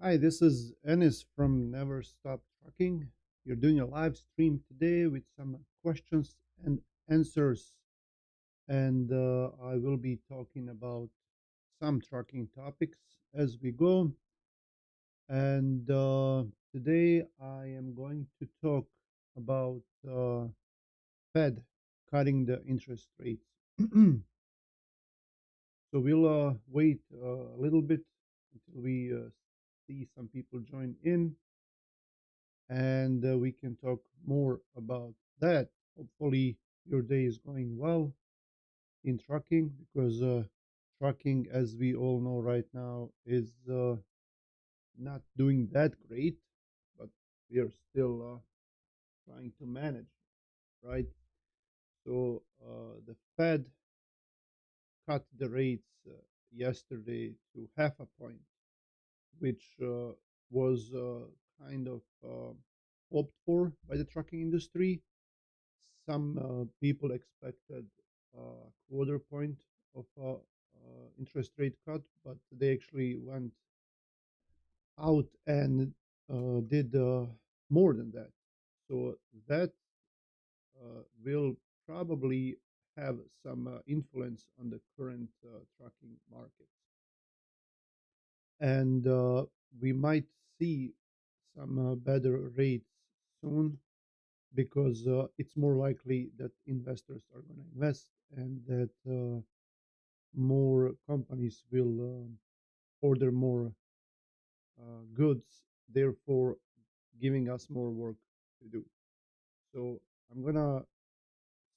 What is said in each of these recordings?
Hi, this is Ennis from Never Stop Trucking. You're doing a live stream today with some questions and answers, and I will be talking about some trucking topics as we go. And today I am going to talk about Fed cutting the interest rates. So we'll wait a little bit until we see some people join in and we can talk more about that. Hopefully, your day is going well in trucking because trucking, as we all know right now, is not doing that great, but we are still trying to manage, right? So the Fed cut the rates yesterday to half a point, which was kind of hoped for by the trucking industry. Some people expected a quarter point of interest rate cut, but they actually went out and did more than that. So that will probably have some influence on the current trucking market. And we might see some better rates soon because it's more likely that investors are going to invest and that more companies will order more goods, therefore giving us more work to do. So I'm going to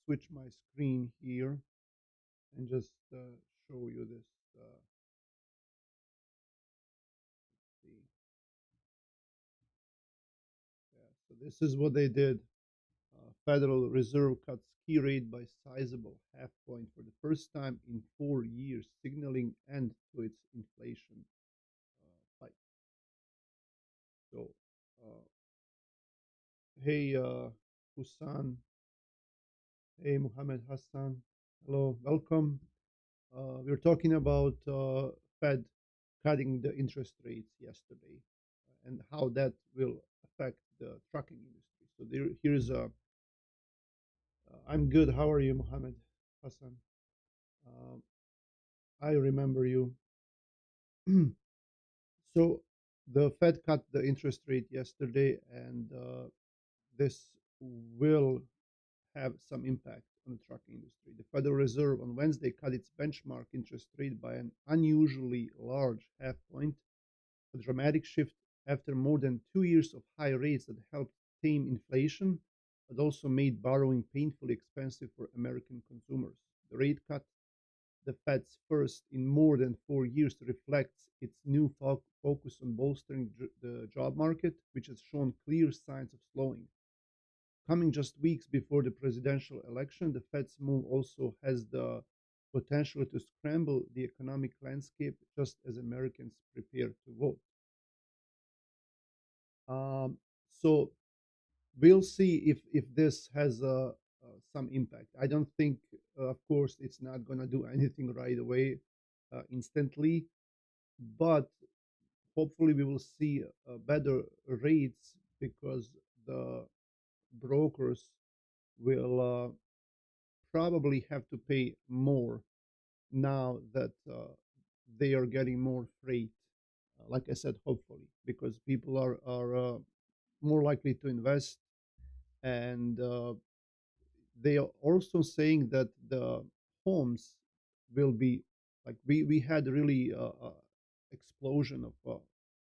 switch my screen here and just show you this. See. Yeah, so this is what they did. Federal Reserve cuts key rate by sizable half point for the first time in 4 years, signaling end to its inflation fight. So, uh, hey, Hussan, hey, Muhammad Hassan, hello, welcome. We're talking about Fed cutting the interest rates yesterday and how that will affect the trucking industry. So here's I'm good. How are you, Muhammad Hassan? Um, I remember you. So the Fed cut the interest rate yesterday, and this will have some impact on the trucking industry. The Federal Reserve on Wednesday cut its benchmark interest rate by an unusually large half point, a dramatic shift after more than 2 years of high rates that helped tame inflation, but also made borrowing painfully expensive for American consumers. The rate cut, the Fed's first in more than 4 years, reflects its new focus on bolstering the job market, which has shown clear signs of slowing. Coming just weeks before the presidential election, the Fed's move also has the potential to scramble the economic landscape just as Americans prepare to vote. Um, so we'll see if this has some impact. I don't think, of course, it's not going to do anything right away, instantly, but hopefully we will see better rates because the brokers will probably have to pay more now that they are getting more freight. Like I said, hopefully, because people are more likely to invest, and they are also saying that the homes will be like we had really explosion of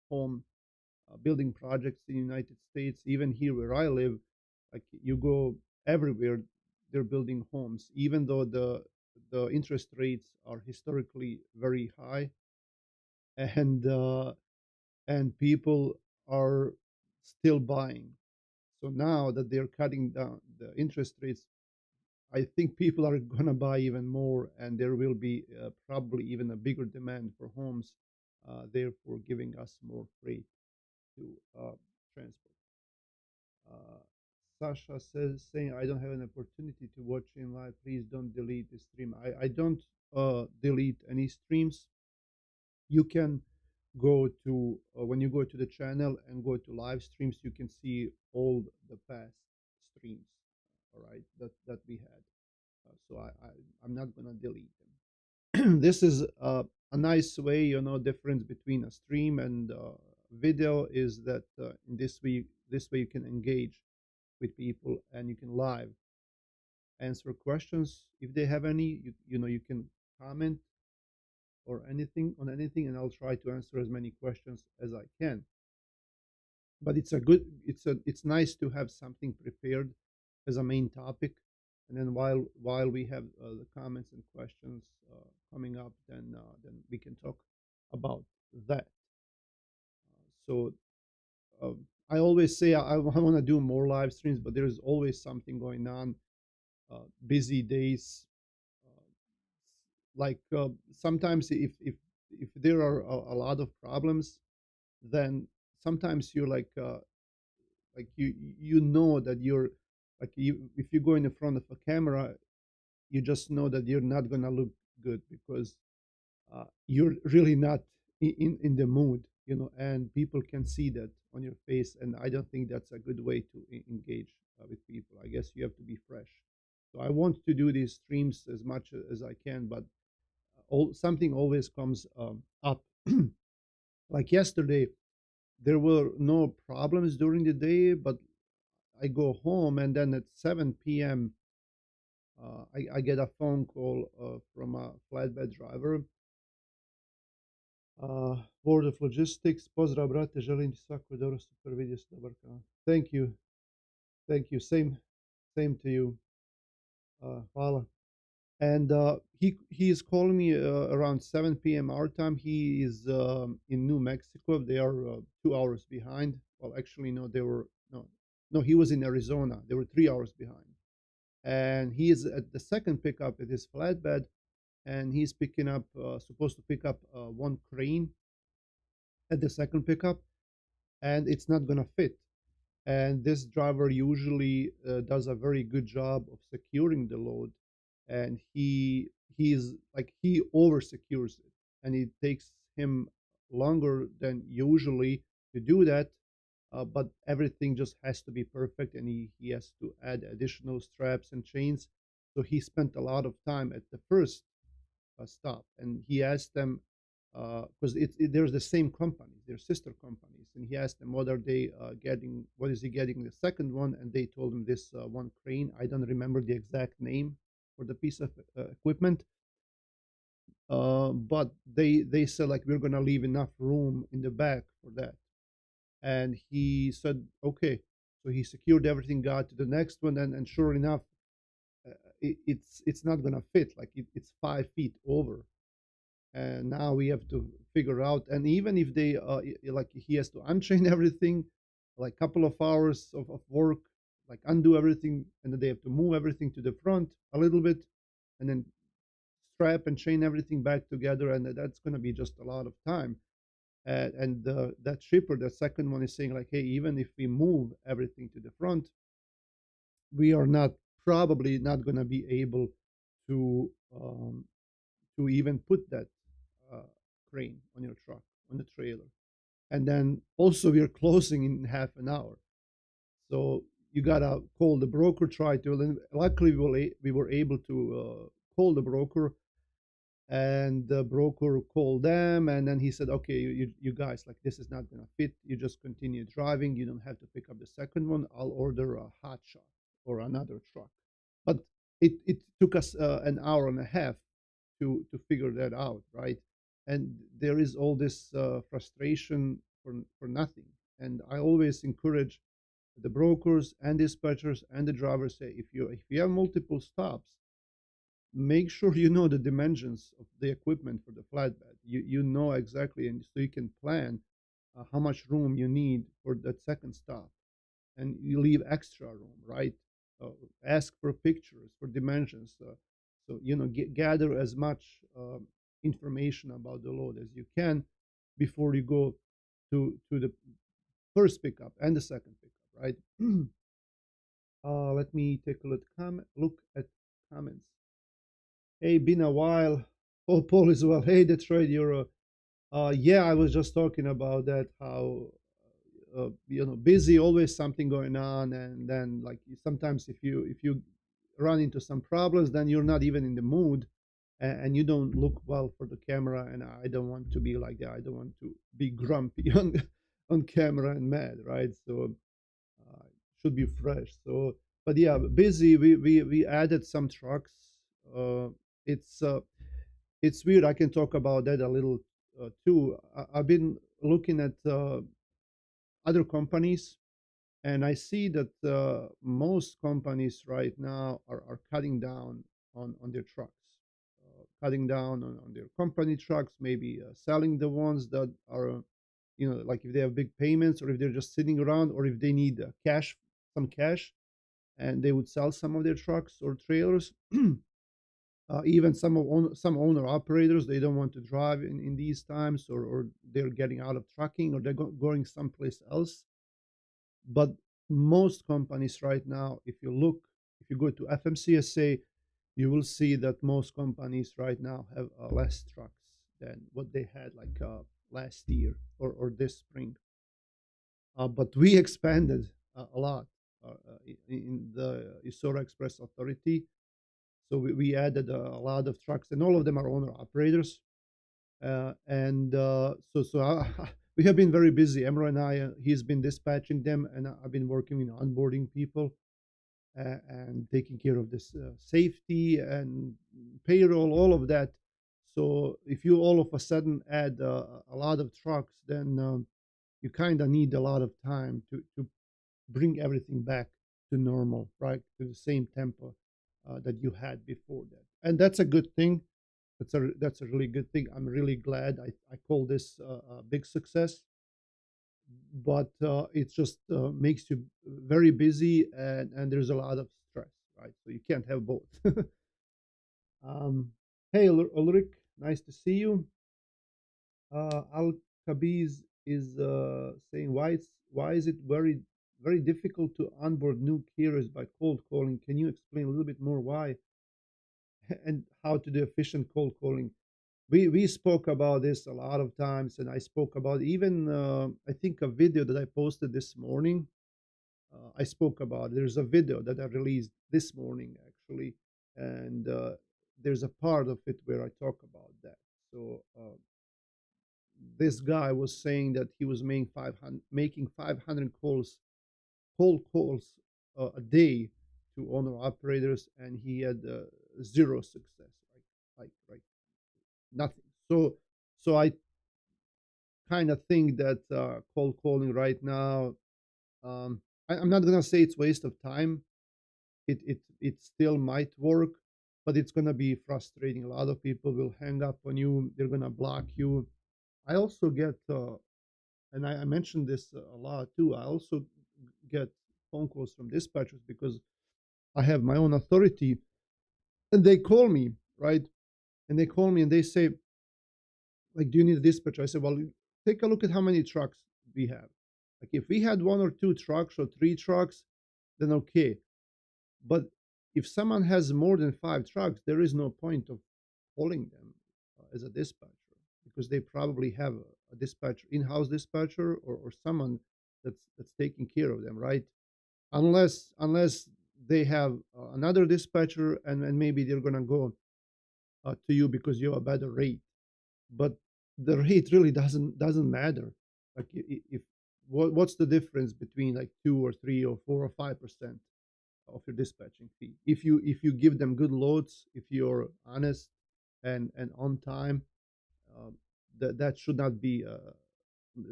home building projects in the United States. Even here where I live, like you go everywhere, they're building homes, even though the interest rates are historically very high, and people are still buying. So now that they're cutting down the interest rates, I think people are going to buy even more, and there will be probably even a bigger demand for homes, therefore giving us more freight to transport. Uh, Sasha says, saying, I don't have an opportunity to watch in live. Please don't delete the stream. I don't delete any streams. You can go to when you go to the channel and go to live streams, you can see all the past streams, all right, that we had. So I'm not gonna delete them. This is a nice way, difference between a stream and video is that in this way you can engage with people and you can live answer questions if they have any. You can comment or anything on anything, and I'll try to answer as many questions as I can. But it's nice to have something prepared as a main topic, and then while we have the comments and questions coming up, then we can talk about that. So I always say I want to do more live streams, but there's always something going on. Busy days, uh, like sometimes if there are a lot of problems, then sometimes you're like you know that you're like if you go in the front of a camera, you just know that you're not gonna look good because you're really not in the mood, and people can see that on your face, and I don't think that's a good way to engage with people. I guess you have to be fresh. So I want to do these streams as much as I can, but something always comes up. Like yesterday, there were no problems during the day, but I go home and then at 7 p.m. I get a phone call from a flatbed driver. Board of Logistics, pozdrav brate, želim ti svako dobro, super vidio se, dobar kanal. Thank you, same to you. Hvala. And he is calling me around 7 p.m. our time. He is in New Mexico. They are 2 hours behind. Well, actually, no, they were no. He was in Arizona. They were 3 hours behind. And he is at the second pickup at his flatbed, and he's picking up supposed to pick up one crane at the second pickup, and it's not gonna fit. And this driver usually does a very good job of securing the load, and he's like he over secures it, and it takes him longer than usually to do that. But everything just has to be perfect, and he has to add additional straps and chains. So he spent a lot of time at the first stop, and he asked them because there's the same companies, they're sister companies, and he asked them what are they getting, what is he getting the second one, and they told him this one crane. I don't remember the exact name for the piece of equipment, but they said like we're gonna leave enough room in the back for that, and he said okay. So he secured everything, got to the next one, and sure enough, it's not gonna fit. Like it's 5 feet over, and now we have to figure out. And even if they like he has to unchain everything, like couple of hours of work, like undo everything, and then they have to move everything to the front a little bit, and then strap and chain everything back together, and that's going to be just a lot of time. And that shipper, the second one, is saying like, hey, even if we move everything to the front, we are not probably not going to be able to um, to even put that uh, crane on your truck, on the trailer. And then also we're closing in half an hour. So you gotta call the broker, try to. And luckily, we were able to call the broker, and the broker called them, and then he said, "Okay, you guys, like this is not gonna fit. You just continue driving. You don't have to pick up the second one. I'll order a hot shot or another truck." But it took us an hour and a half to figure that out, right? And there is all this frustration for nothing. And I always encourage the brokers and dispatchers and the drivers, say if you have multiple stops, make sure you know the dimensions of the equipment for the flatbed. You know exactly, and so you can plan how much room you need for that second stop, and you leave extra room, right? uh, Ask for pictures for dimensions, so gather as much information about the load as you can before you go to the first pickup and the second pickup, right? Let me take a look at comments. Hey, been a while. Oh, Paul as well. Hey, Detroit, you're Yeah, I was just talking about that. How busy, always something going on, and then like sometimes if you run into some problems, then you're not even in the mood, and you don't look well for the camera. And I don't want to be like that. I don't want to be grumpy on camera and mad, right? So uh, should be fresh. So, but yeah, busy. We added some trucks. Uh, it's uh, it's weird. I can talk about that a little too. I've been looking at other companies, and I see that most companies right now are cutting down on their trucks, cutting down on their company trucks, maybe selling the ones that are, like if they have big payments, or if they're just sitting around, or if they need some cash, and they would sell some of their trucks or trailers. Even some owner operators, they don't want to drive in these times, or they're getting out of trucking, or they're going someplace else. But most companies right now, if you go to FMCSA, you will see that most companies right now have less trucks than what they had like last year or this spring. But we expanded a lot in the Isora Express Authority. So we added a lot of trucks, and all of them are owner operators. And we have been very busy. Emro and I, he's been dispatching them, and I've been working in onboarding people and taking care of this safety and payroll, all of that. So if you all of a sudden add a lot of trucks, then you kind of need a lot of time to bring everything back to normal, right? To the same tempo that you had before that. And that's a good thing. That's a really good thing. I'm really glad. I call this a big success, but it just makes you very busy, and there's a lot of stress, right? So you can't have both. um, hey, Ulrich, nice to see you. Al Kabiz is saying, why is it very difficult to onboard new carriers by cold calling? Can you explain a little bit more why and how to do efficient cold calling? We spoke about this a lot of times, and I spoke about even I think a video that I posted this morning. I spoke about it. There's a video that I released this morning actually, and there's a part of it where I talk about that. So this guy was saying that he was making 500 cold calls a day to owner operators, and he had zero success, like nothing. So I kind of think that cold calling right now, I'm not gonna say it's waste of time. It still might work, but it's gonna be frustrating. A lot of people will hang up on you. They're gonna block you. I also get, and I mentioned this a lot too. I also get phone calls from dispatchers because I have my own authority, and they call me, right? And they call me and they say, like, do you need a dispatcher? I said, well, take a look at how many trucks we have. Like, if we had one or two trucks or three trucks, then okay. But if someone has more than five trucks, there is no point of calling them as a dispatcher, because they probably have a dispatcher, in-house dispatcher, or someone that's taking care of them, right? Unless they have another dispatcher, and maybe they're gonna go to you because you have a better rate. But the rate really doesn't matter. Like, if what's the difference between like 2 or 3 or 4 or 5% of your dispatching fee? If you give them good loads, if you're honest and on time, um, that should not be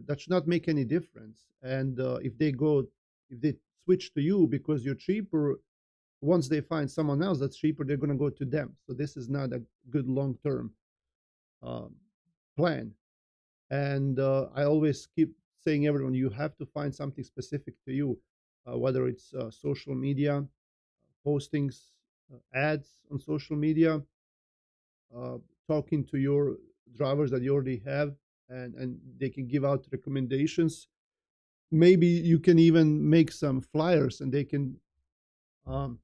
that should not make any difference. And if they switch to you because you're cheaper, once they find someone else that's cheaper, they're going to go to them. So this is not a good long term um, plan. And I always keep saying, everyone, you have to find something specific to you, whether it's social media postings, ads on social media, uh, talking to your drivers that you already have, and they can give out recommendations. Maybe you can even make some flyers, and they can um,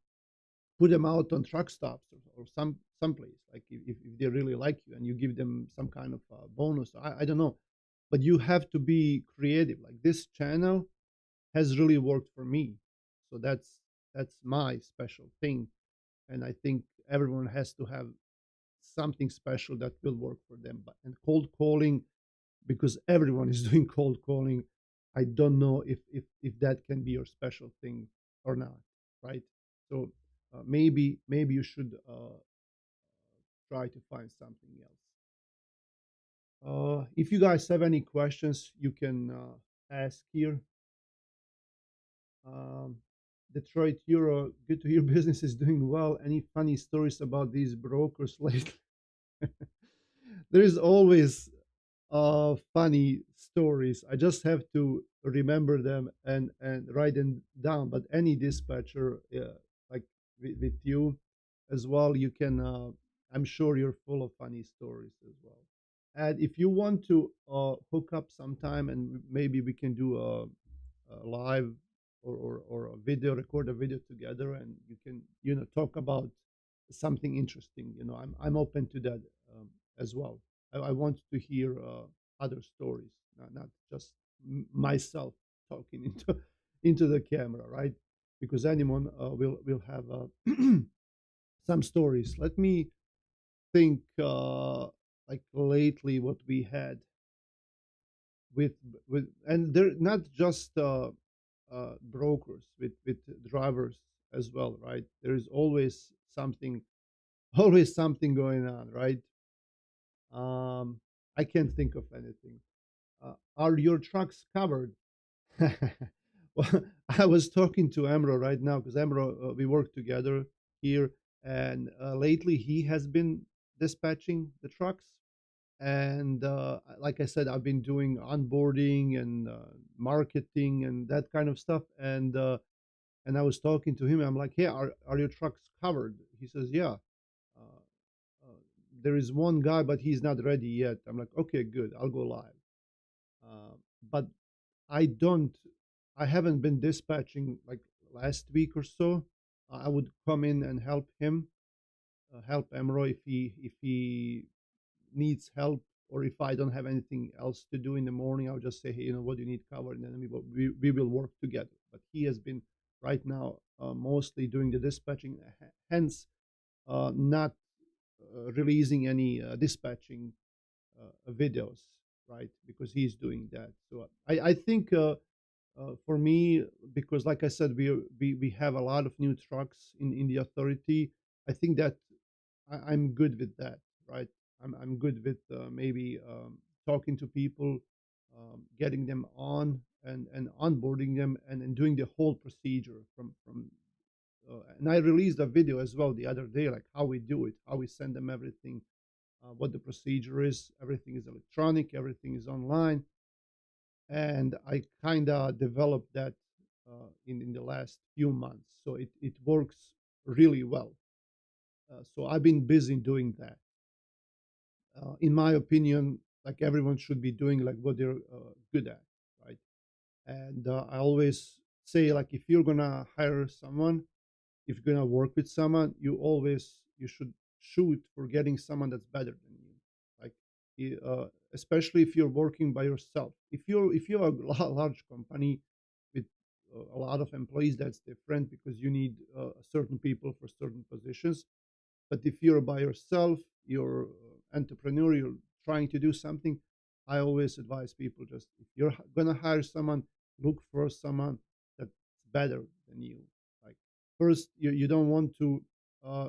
put them out on truck stops or some place, like if they really like you and you give them some kind of bonus. I don't know, but you have to be creative. Like this channel has really worked for me, so that's my special thing, and I think everyone has to have something special that will work for them. But and cold calling, because everyone is doing cold calling, I don't know if that can be your special thing or not, right? So maybe you should try to find something else. If you guys have any questions, you can ask here. Um, Detroit Euro, good to hear business is doing well. Any funny stories about these brokers lately? There is always funny stories. I just have to remember them and write them down. But any dispatcher, like with you as well, you can. I'm sure you're full of funny stories as well. And if you want to hook up sometime, and maybe we can do a live or a video, record a video together, and you can talk about something interesting. I'm open to that as well. I want to hear other stories, not just myself talking into the camera, right? Because anyone will have some stories. Let me think. Like lately, what we had with and they're not just brokers, with drivers as well, right? There is something always something going on, right? um I can't think of anything. Are your trucks covered? Well, I was talking to Amro right now, because Amro, we work together here, and lately he has been dispatching the trucks. And like I said, I've been doing onboarding and marketing and that kind of stuff. And I was talking to him. I'm like, "Hey, are your trucks covered?" He says, "Yeah. Uh, uh, there is one guy, but he's not ready yet." I'm like, "Okay, good. I'll go live." Uh, but I don't. I haven't been dispatching like last week or so. I would come in and help him, help Emro if he needs help, or if I don't have anything else to do in the morning. I'll just say, "Hey, what do you need covered?" And then we will work together. But he has been right now mostly doing the dispatching, hence not releasing any dispatching videos, right? Because he's doing that. So I think for me, because like I said, we have a lot of new trucks in the authority. I think that I'm good with that, right? I'm good with maybe talking to people, getting them on and onboarding them, and doing the whole procedure from. And I released a video as well the other day, like how we do it, how we send them everything, what the procedure is. Everything is electronic, everything is online, and I kind of developed that in the last few months. So it works really well. So I've been busy doing that. In my opinion, like everyone should be doing like what they're good at, right? And I always say, like, if you're gonna hire someone, if you're gonna work with someone, you should shoot for getting someone that's better than you. Like, especially if you're working by yourself. If you're a large company with a lot of employees, that's different, because you need certain people for certain positions. But if you're by yourself, you're entrepreneur, you're trying to do something, I always advise people, just if you're gonna hire someone, look for someone that's better than you. Like, first, you don't want to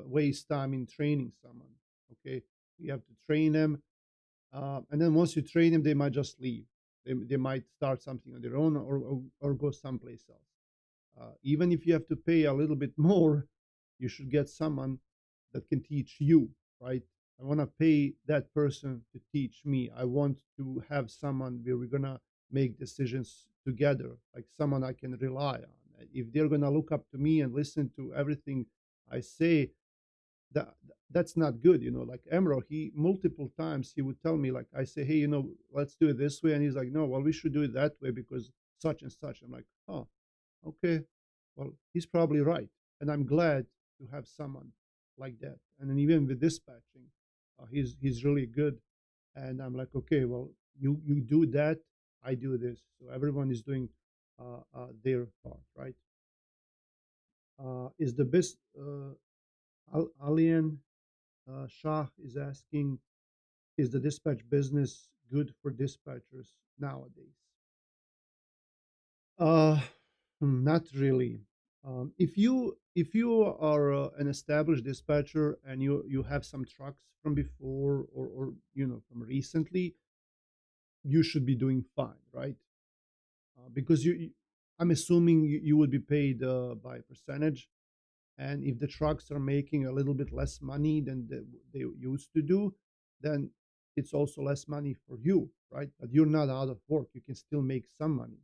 waste time in training someone. Okay, you have to train them, and then once you train them, they might just leave. They might start something on their own, or go someplace else. Even if you have to pay a little bit more, you should get someone that can teach you, right? I want to pay that person to teach me. I want to have someone where we're going to make decisions together, like someone I can rely on. If they're going to look up to me and listen to everything I say, that that's not good. Like Emro, he multiple times he would tell me, like, I say, "Hey, let's do it this way," and he's like, "No, well, we should do it that way because such and such." I'm like, "Oh, okay, well, he's probably right." And I'm glad to have someone like that. And then even with dispatching, he's really good. And I'm like, okay, well, you do that, I do this. So everyone is doing their part, right? Is the best Alien Shah is asking, is the dispatch business good for dispatchers nowadays? Uh, Not really. If you are an established dispatcher and you have some trucks from before or from recently, you should be doing fine, right? Because I'm assuming you would be paid by percentage, and if the trucks are making a little bit less money than they used to do, then it's also less money for you, right? But you're not out of work; you can still make some money.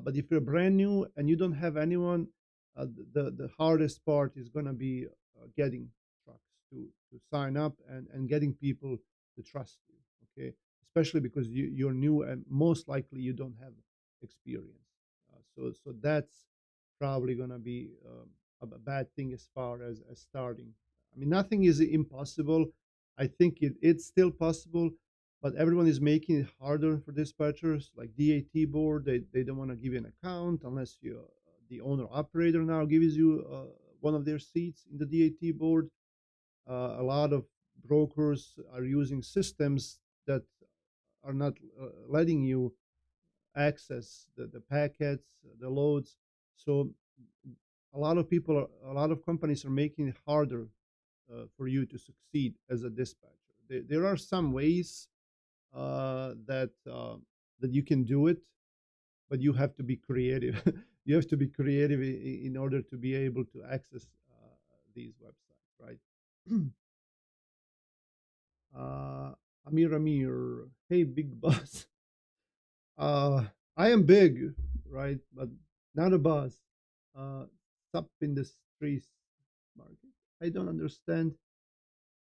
But if you're brand new and you don't have anyone, the hardest part is going to be getting trucks to sign up and getting people to trust you. Okay, especially because you're new and most likely you don't have experience. So that's probably going to be a bad thing as far as starting. I mean, nothing is impossible. I think it's still possible, but everyone is making it harder for dispatchers. Like DAT board, they don't want to give you an account unless you the owner operator now gives you one of their seats in the DAT board. A lot of brokers are using systems that are not letting you access the packets, the loads. So a lot of companies are making it harder for you to succeed as a dispatcher. There are some ways that you can do it, but you have to be creative. You have to be creative in order to be able to access these websites, right? uh, Amir, hey, big boss. Uh, I am big, right? But not a boss. Stop in the streets market. I don't understand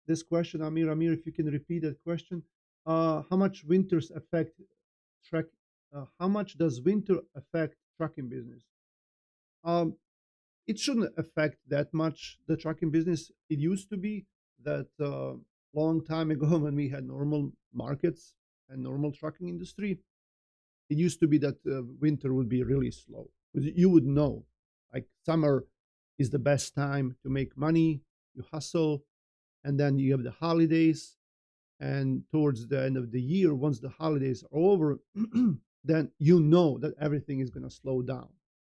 this question, Amir. Amir, if you can repeat that question. How much winters affect truck? How much does winter affect trucking business? Um, it shouldn't affect that much the trucking business. It used to be that long time ago when we had normal markets and normal trucking industry, it used to be that winter would be really slow because you would know, like summer is the best time to make money, you hustle, and then you have the holidays, and towards the end of the year, once the holidays are over, then you know that everything is going to slow down.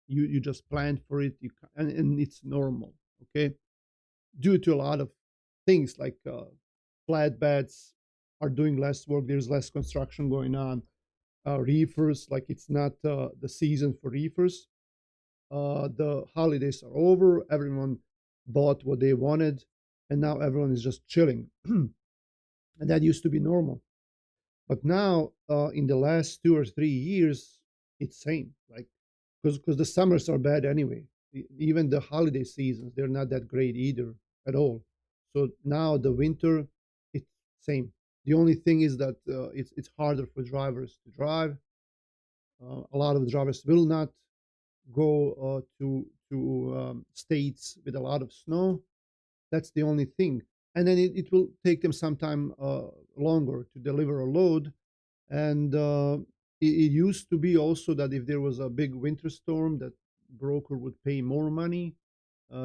You just plan for it, and it's normal. Okay, due to a lot of things like flatbeds are doing less work. There's less construction going on. Reefers, like it's not the season for reefers. The holidays are over. Everyone bought what they wanted, and now everyone is just chilling. And that used to be normal. But now, in the last 2 or 3 years, it's same. Like, because the summers are bad anyway. Even the holiday seasons, they're not that great either at all. So now the winter, it's same. The only thing is that it's harder for drivers to drive. A lot of the drivers will not go to states with a lot of snow. That's the only thing. And then it will take them some time longer to deliver a load. And it used to be also that if there was a big winter storm, that broker would pay more money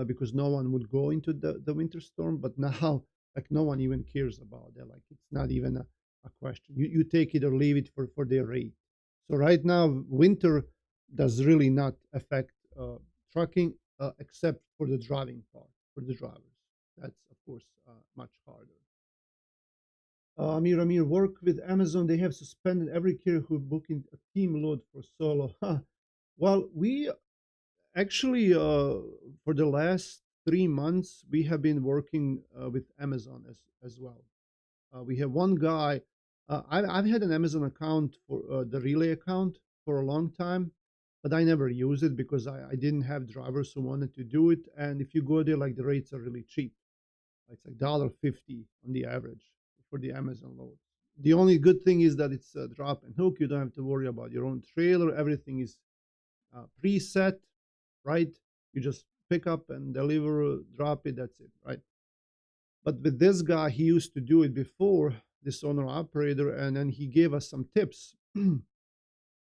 because no one would go into the winter storm. But now, like no one even cares about that. Like it's not even a question. You take it or leave it for their rate. So right now, winter does really not affect trucking except for the driving part for the drivers. That's of course much harder. Amir, work with Amazon. They have suspended every carrier who booking a team load for solo. Huh. Well, we actually, for the last 3 months, we have been working with Amazon as well. We have one guy. I've had an Amazon account for the Relay account for a long time, but I never used it because I didn't have drivers who wanted to do it. And if you go there, like the rates are really cheap. It's like $1.50 on the average for the Amazon load. The only good thing is that it's a drop and hook. You don't have to worry about your own trailer. Everything is preset, right? You just pick up and deliver, drop it, that's it, right? But with this guy, he used to do it before, this owner operator, and then he gave us some tips,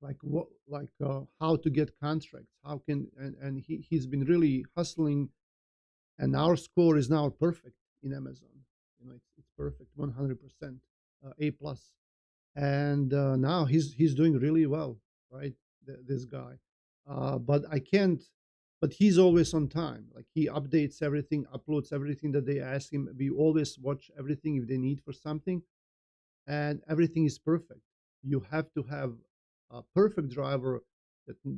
like what, like how to get contracts, how can, and he's been really hustling, and our score is now perfect in Amazon. You know, it's perfect, 100%, A plus, and now he's doing really well, right? This guy, but I can't. But he's always on time. Like he updates everything, uploads everything that they ask him. We always watch everything if they need for something, and everything is perfect. You have to have a perfect driver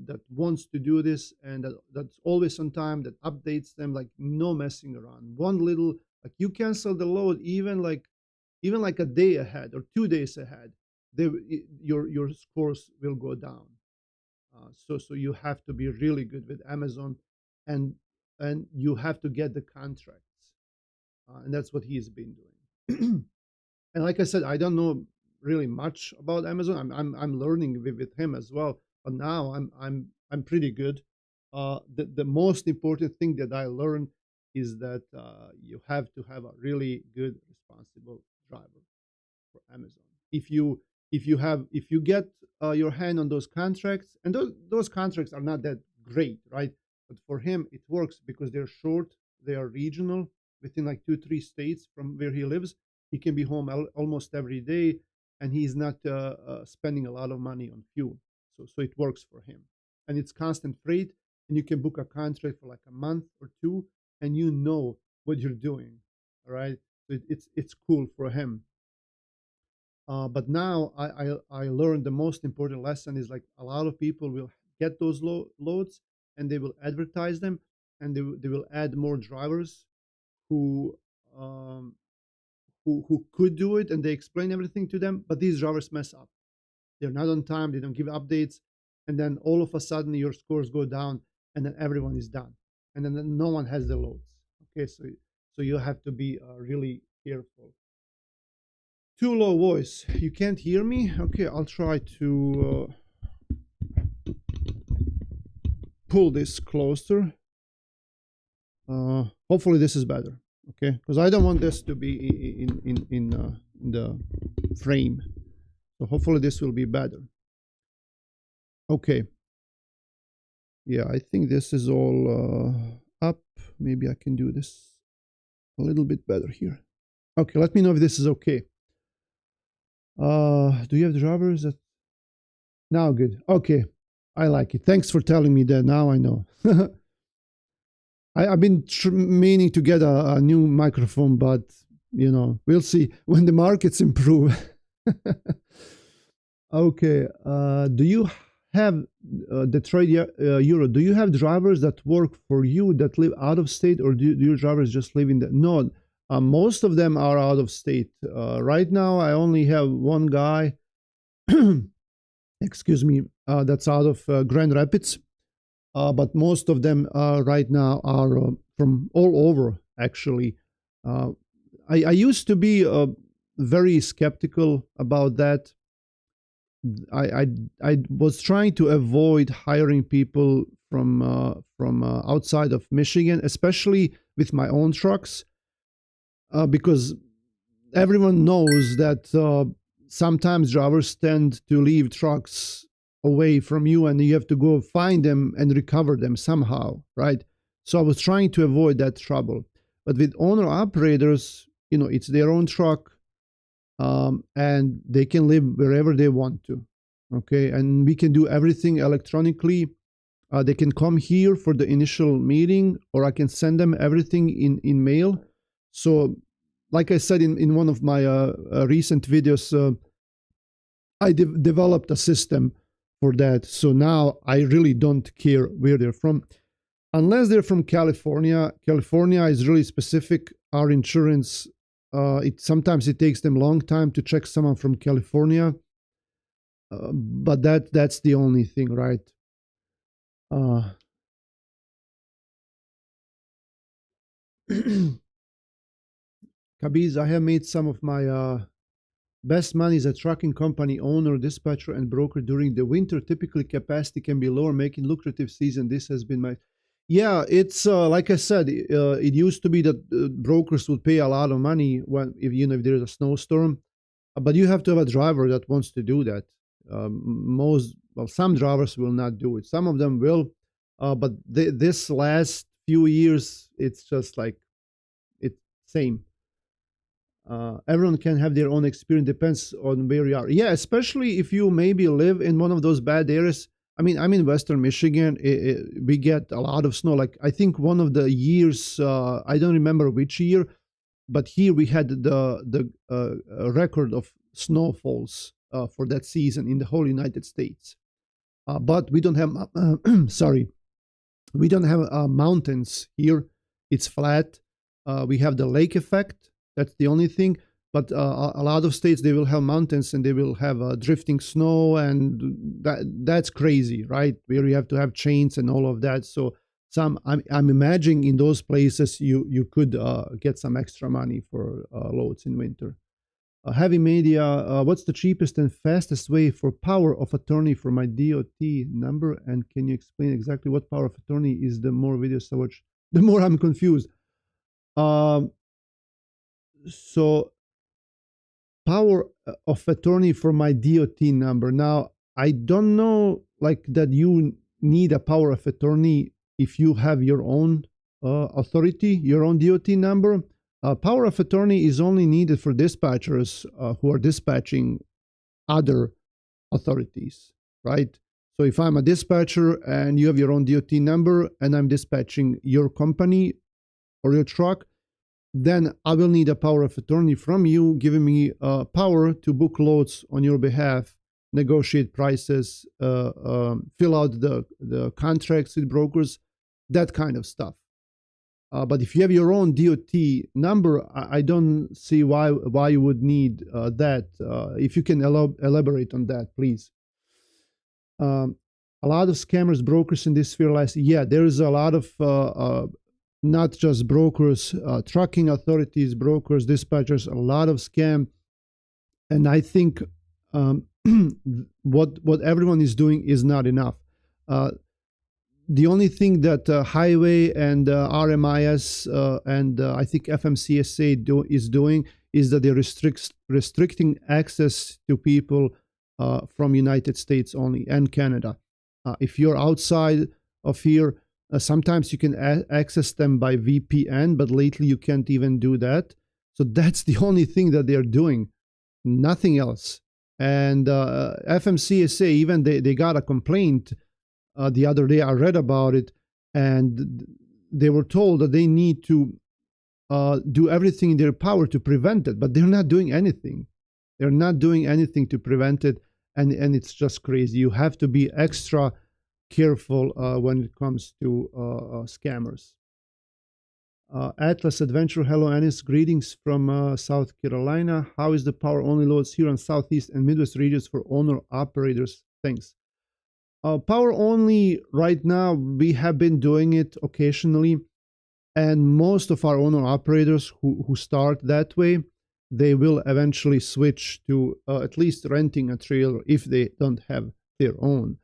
that wants to do this and that's always on time, that updates them, like no messing around. One little, like you cancel the load even like a day ahead or 2 days ahead, your scores will go down. So you have to be really good with Amazon, and you have to get the contracts, and that's what he's been doing. And like I said, I don't know really much about Amazon. I'm learning with him as well. But now I'm pretty good. The most important thing that I learned is that you have to have a really good, responsible driver for Amazon. If you get your hand on those contracts, and those contracts are not that great, right? But for him, it works because they're short, they are regional, within like 2 3 states from where he lives. He can be home almost every day, and he's not spending a lot of money on fuel. So it works for him, and it's constant freight, and you can book a contract for like a month or two, and you know what you're doing, all right? So it's cool for him. But now I learned the most important lesson is like a lot of people will get those loads and they will advertise them, and they will add more drivers who um, who could do it, and they explain everything to them, but these drivers mess up. They're not on time, they don't give updates, and then all of a sudden your scores go down, and then everyone is done, and then no one has the loads. Okay, so you have to be really careful. Too low voice, you can't hear me. Okay, I'll try to pull this closer. Hopefully this is better. Okay, because I don't want this to be in the frame, so hopefully this will be better. Okay, yeah, I think this is all up. Maybe I can do this a little bit better here. Okay, let me know if this is okay. Do you have drivers that now? Good. Okay, I like it. Thanks for telling me that. Now I know. I've been meaning to get a new microphone, but you know, we'll see when the markets improve. Okay. Do you have Detroit Euro? Do you have drivers that work for you that live out of state, or do your drivers just live in the? No, most of them are out of state. Right now, I only have one guy. Excuse me. That's out of Grand Rapids. But most of them right now are from all over, actually. I used to be very skeptical about that. I was trying to avoid hiring people from outside of Michigan, especially with my own trucks, because everyone knows that sometimes drivers tend to leave trucks away from you, and you have to go find them and recover them somehow, right? So I was trying to avoid that trouble. But with owner operators, you know, it's their own truck, and they can live wherever they want to. Okay, and we can do everything electronically. They can come here for the initial meeting, or I can send them everything in mail. So, like I said in one of my recent videos, I developed a system for that. So now I really don't care where they're from, unless they're from California. California is really specific. Our insurance, sometimes it takes them a long time to check someone from California, but that's the only thing, right? Kabiz, I have made some of my best money as a trucking company owner, dispatcher, and broker during the winter. Typically, capacity can be lower, making lucrative season. This has been my Yeah, it's like I said, it used to be that brokers would pay a lot of money when if there's a snowstorm, but you have to have a driver that wants to do that. Some drivers will not do it. Some of them will, but this last few years, it's just like it's same. Everyone can have their own experience. Depends on where you are. Yeah, especially if you maybe live in one of those bad areas. I mean, I'm in Western Michigan. We get a lot of snow. Like I think one of the years, I don't remember which year, but here we had the record of snowfalls for that season in the whole United States. But we don't have sorry, we don't have mountains here. It's flat. We have the lake effect. That's the only thing. But a lot of states they will have mountains and they will have drifting snow, and that's crazy, right? Where you have to have chains and all of that. So I'm imagining in those places you could get some extra money for loads in winter. Heavy media. What's the cheapest and fastest way for power of attorney for my DOT number? And can you explain exactly what power of attorney is? The more videos I watch, the more I'm confused. Um, so power of attorney for my DOT number. Now, I don't know like that you need a power of attorney if you have your own authority, your own DOT number. Power of attorney is only needed for dispatchers who are dispatching other authorities, right? So if I'm a dispatcher and you have your own DOT number and I'm dispatching your company or your truck, then I will need a power of attorney from you, giving me power to book loads on your behalf, negotiate prices, fill out the contracts with brokers, that kind of stuff. But if you have your own DOT number, I don't see why you would need that. If you can elaborate on that, please. A lot of scammers, brokers in this sphere. Yeah, there is a lot of not just brokers, trucking authorities, brokers, dispatchers, a lot of scam. And I think what everyone is doing is not enough. The only thing that Highway and RMIS and I think FMCSA is doing is that they're restricting access to people from United States only and Canada. If you're outside of here, sometimes you can access them by VPN, but lately you can't even do that. So that's the only thing that they're doing, nothing else. And FMCSA, even they got a complaint the other day. I read about it, and they were told that they need to do everything in their power to prevent it, but they're not doing anything. They're not doing anything to prevent it, and it's just crazy. You have to be extra careful when it comes to scammers. Atlas Adventure, hello Anis, greetings from South Carolina. How is the power only loads here on Southeast and Midwest regions for owner operators? Thanks. Power only right now, we have been doing it occasionally, and most of our owner operators who start that way, they will eventually switch to at least renting a trailer if they don't have their own.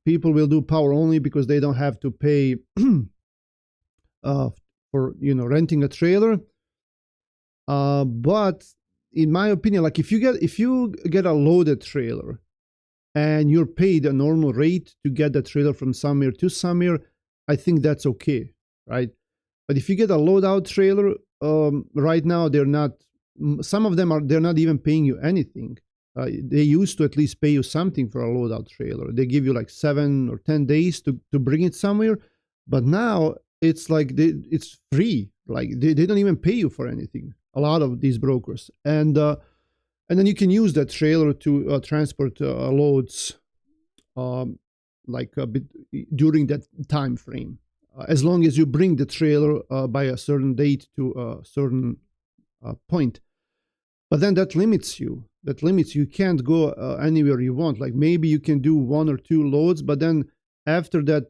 People will do power only because they don't have to pay for renting a trailer. But in my opinion, like if you get a loaded trailer and you're paid a normal rate to get the trailer from somewhere to somewhere, I think that's okay, right? But if you get a loadout trailer, right now they're not. Some of them they're not even paying you anything. They used to at least pay you something for a loadout trailer. They give you like 7 or 10 days to bring it somewhere, but now it's like it's free. Like they don't even pay you for anything. A lot of these brokers, and then you can use that trailer to transport loads, like a bit during that time frame, as long as you bring the trailer by a certain date to a certain point. But then that limits you. You can't go anywhere you want. Like maybe you can do 1 or 2 loads, but then after that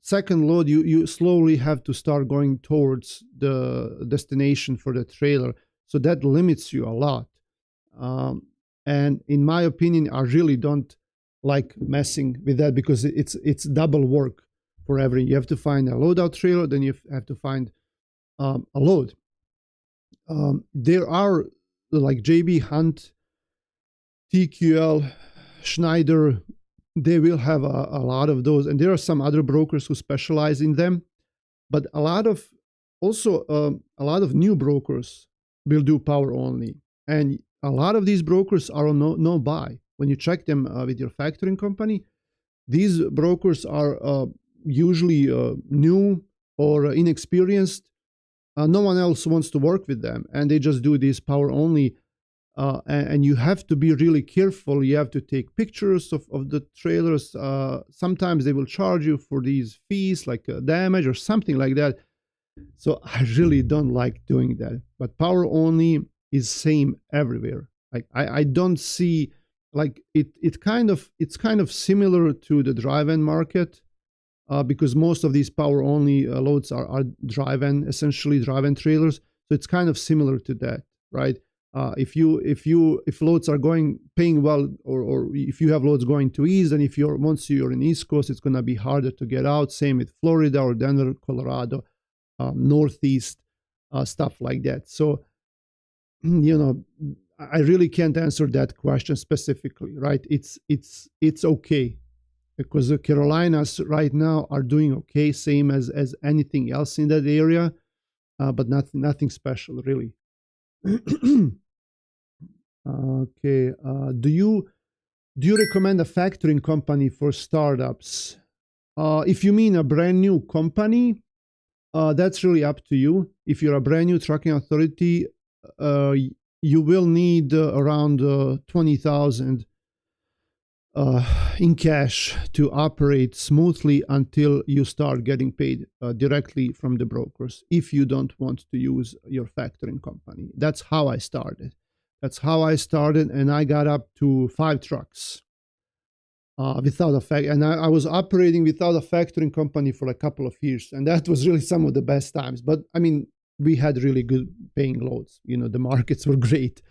second load, you slowly have to start going towards the destination for the trailer. So that limits you a lot. And in my opinion, I really don't like messing with that because it's double work for every. You have to find a loadout trailer, then you have to find a load. There are like JB Hunt, TQL, Schneider. They will have a lot of those, and there are some other brokers who specialize in them. But a lot of new brokers will do power only, and a lot of these brokers are on no buy. When you check them with your factoring company, these brokers are usually new or inexperienced. No one else wants to work with them, and they just do this power only. And you have to be really careful. You have to take pictures of the trailers. Sometimes they will charge you for these fees, like damage or something like that. So I really don't like doing that. But power only is same everywhere. Like I don't see, like it's kind of similar to the drive-in market, because most of these power only loads are drive-in, essentially drive-in trailers. So it's kind of similar to that, right? If loads are paying well, or if you have loads going to east, and once you're in East Coast, it's gonna be harder to get out. Same with Florida or Denver, Colorado, Northeast, stuff like that. So, I really can't answer that question specifically, right? It's okay, because the Carolinas right now are doing okay, same as anything else in that area, but nothing special really. Okay. Do you recommend a factoring company for startups? If you mean a brand new company, that's really up to you. If you're a brand new trucking authority, you will need around 20,000 in cash to operate smoothly until you start getting paid directly from the brokers, if you don't want to use your factoring company. That's how I started. And I got up to 5 trucks without a and I was operating without a factoring company for a couple of years, and that was really some of the best times. But I mean, we had really good paying loads. The markets were great.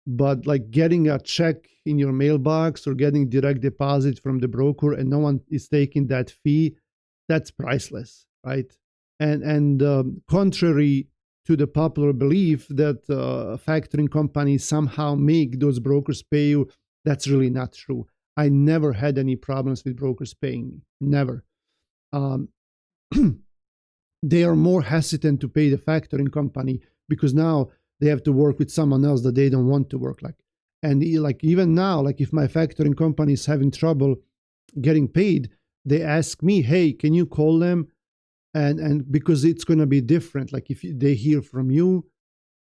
But like getting a check in your mailbox or getting direct deposit from the broker and no one is taking that fee, that's priceless, right? And contrary to the popular belief that factoring companies somehow make those brokers pay you, that's really not true. I never had any problems with brokers paying me, never. They are more hesitant to pay the factoring company because now they have to work with someone else that they don't want to work like. And like even now, like if my factoring company is having trouble getting paid, they ask me, hey, can you call them? And because it's going to be different. Like if they hear from you,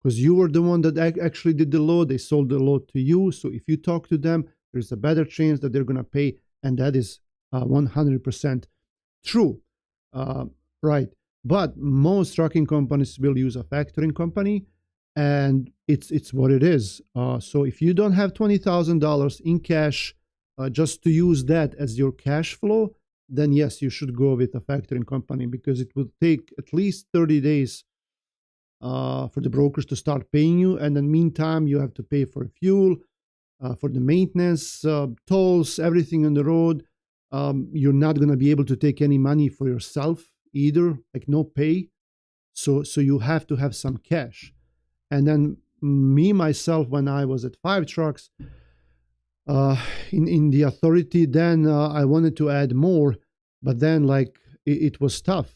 because you were the one that actually did the load, they sold the load to you. So if you talk to them, there's a better chance that they're going to pay. And that is 100% true. Right. But most trucking companies will use a factoring company, and it's what it is. So if you don't have $20,000 in cash just to use that as your cash flow, then yes, you should go with a factoring company, because it will take at least 30 days for the brokers to start paying you. And in the meantime, you have to pay for fuel, for the maintenance, tolls, everything on the road. You're not going to be able to take any money for yourself either, like no pay. So you have to have some cash. And then myself, when I was at 5 trucks in the authority, then I wanted to add more, but then like it was tough.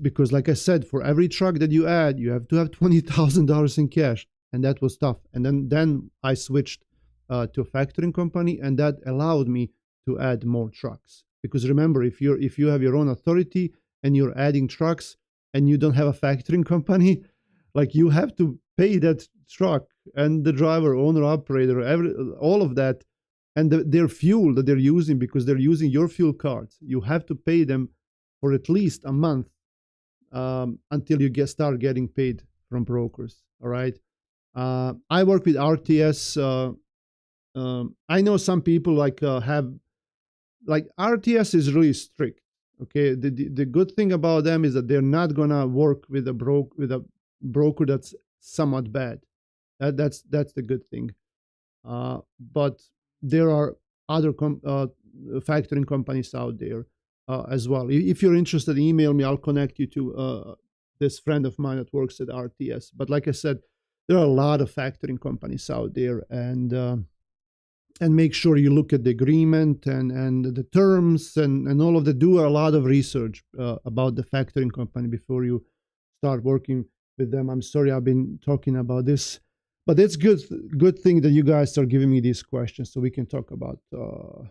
Because like I said, for every truck that you add, you have to have $20,000 in cash, and that was tough. And then I switched to a factoring company, and that allowed me to add more trucks. Because remember, if you have your own authority and you're adding trucks and you don't have a factoring company, like you have to pay that truck and the driver, owner, operator, all of that, and their fuel that they're using, because they're using your fuel cards. You have to pay them for at least a month until you start getting paid from brokers. All right. I work with RTS. I know some people have RTS is really strict. Okay. The good thing about them is that they're not gonna work with a broker that's somewhat bad. That's the good thing. But there are other factoring companies out there. as well. If you're interested, email me. I'll connect you to this friend of mine that works at RTS. But like I said, there are a lot of factoring companies out there, and make sure you look at the agreement and the terms and all of that. Do a lot of research about the factoring company before you start working with them. I'm sorry I've been talking about this, but it's good thing that you guys are giving me these questions so we can talk about a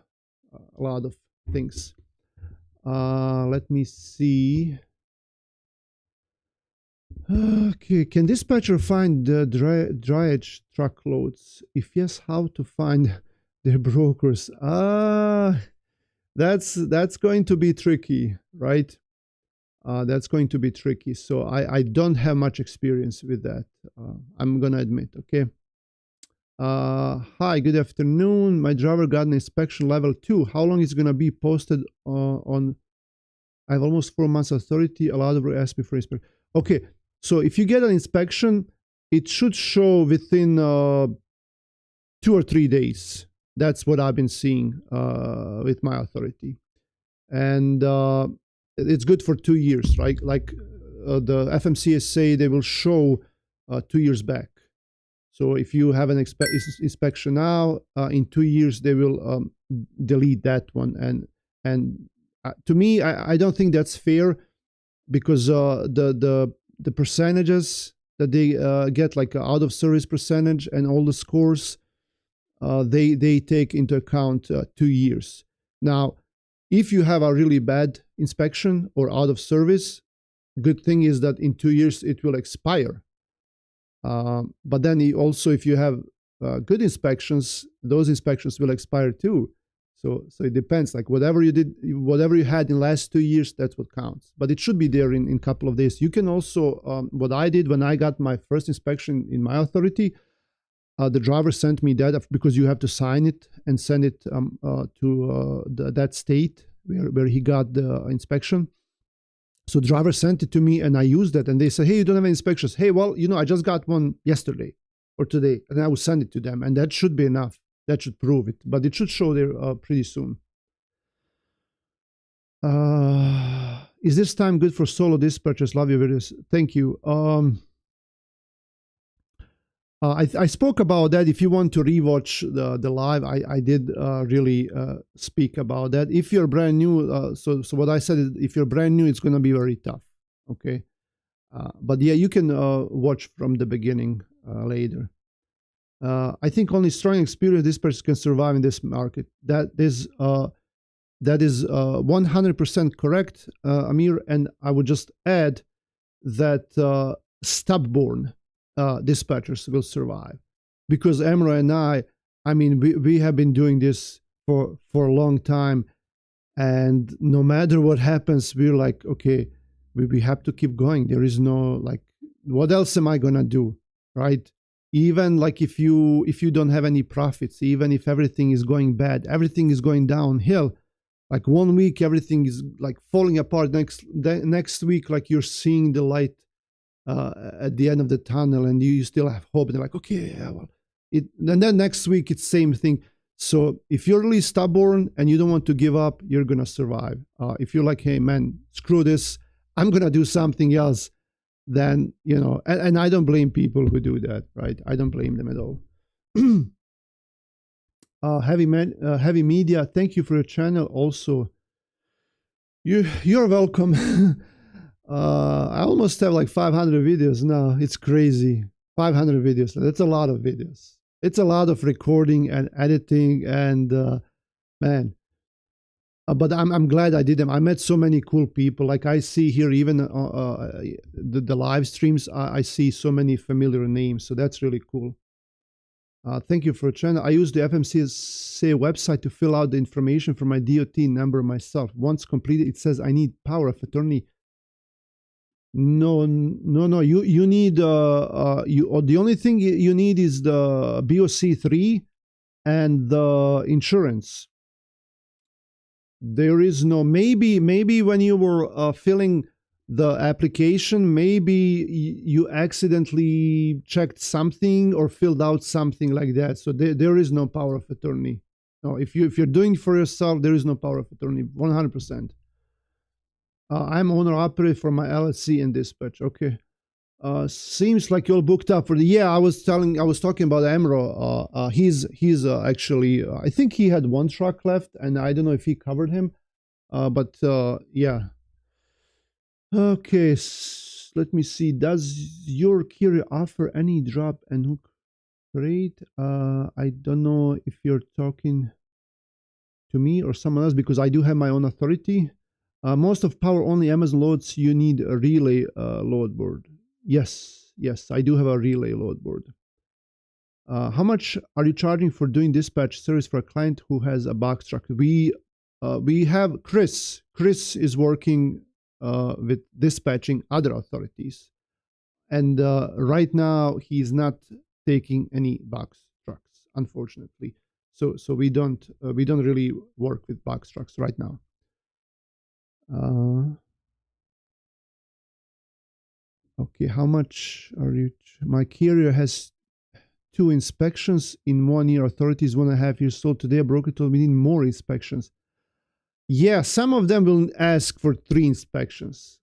lot of things. Let me see. Okay, can dispatcher find the dryage truckloads? If yes, how to find their brokers? That's going to be tricky, right? That's going to be tricky. So I don't have much experience with that. I'm gonna admit. Okay. Hi, good afternoon. My driver got an inspection level 2. How long is it gonna be posted on? I have almost 4 months authority. A lot of ask me for inspection. Okay, so if you get an inspection, it should show within 2 or 3 days. That's what I've been seeing with my authority, and it's good for 2 years, right? Like the FMCS say they will show 2 years back. So if you have an inspection now, in 2 years they will delete that one. And to me, I don't think that's fair, because the percentages that they get, like out of service percentage and all the scores, they take into account 2 years. Now, if you have a really bad inspection or out of service, good thing is that in 2 years it will expire. But then also, if you have good inspections, those inspections will expire too. So it depends. Like whatever you did, whatever you had in the last 2 years, that's what counts. But it should be there in a couple of days. You can also, what I did when I got my first inspection in my authority, the driver sent me that, because you have to sign it and send it to that state where he got the inspection. So the driver sent it to me, and I used that, and they said, hey, you don't have any inspections. Hey, well, I just got one yesterday or today, and I will send it to them, and that should be enough. That should prove it, but it should show there pretty soon. Is this time good for solo dispatchers? Love your videos. Thank you. I spoke about that. If you want to rewatch the live, I did really speak about that. If you're brand new, so what I said is, if you're brand new, it's going to be very tough. Okay, but yeah, you can watch from the beginning later. I think only strong experience this person can survive in this market. That is 100% correct, Amir. And I would just add that stubborn dispatchers will survive, because Emro and I mean, we have been doing this for a long time, and no matter what happens, we're like, okay, we have to keep going. There is no, like, what else am I gonna do, right? Even like if you don't have any profits, even if everything is going bad, everything is going downhill, like 1 week everything is like falling apart, next week like you're seeing the light at the end of the tunnel, and you still have hope. They're like, okay, yeah, well, and then next week it's same thing. So if you're really stubborn and you don't want to give up, you're gonna survive. If you're like, hey man, screw this, I'm gonna do something else, then and I don't blame people who do that, right? I don't blame them at all. Heavy Media, thank you for your channel. Also, you're welcome. I almost have like 500 videos now. It's crazy. 500 videos. That's a lot of videos. It's a lot of recording and editing, and man. But I'm glad I did them. I met so many cool people. Like I see here, even the live streams, I see so many familiar names. So that's really cool. Thank you for the channel. I use the FMCSA website to fill out the information for my DOT number myself. Once completed, it says I need power of attorney. No. You need the only thing you need is the BOC3 and the insurance. There is no, maybe when you were filling the application, maybe you accidentally checked something or filled out something like that. So there is no power of attorney. No, if you're doing it for yourself, there is no power of attorney. 100%. I'm owner operator for my LLC in dispatch. Okay. Seems like you're booked up for the. Yeah, I was talking about Amro. He's actually. I think he had one truck left, and I don't know if he covered him. But yeah. Okay. Let me see. Does your carrier offer any drop and hook rate? I don't know if you're talking to me or someone else because I do have my own authority. Most of power only Amazon loads you need a relay load board. Yes, I do have a relay load board. How much are you charging for doing dispatch service for a client who has a box truck? We have Chris. Chris is working with dispatching other authorities, and right now he's not taking any box trucks, unfortunately. So we don't really work with box trucks right now. Okay, how much are you? My carrier has 2 inspections in 1 year. Authorities 1.5 years old. Today a broker told me we need more inspections. Yeah, some of them will ask for 3 inspections.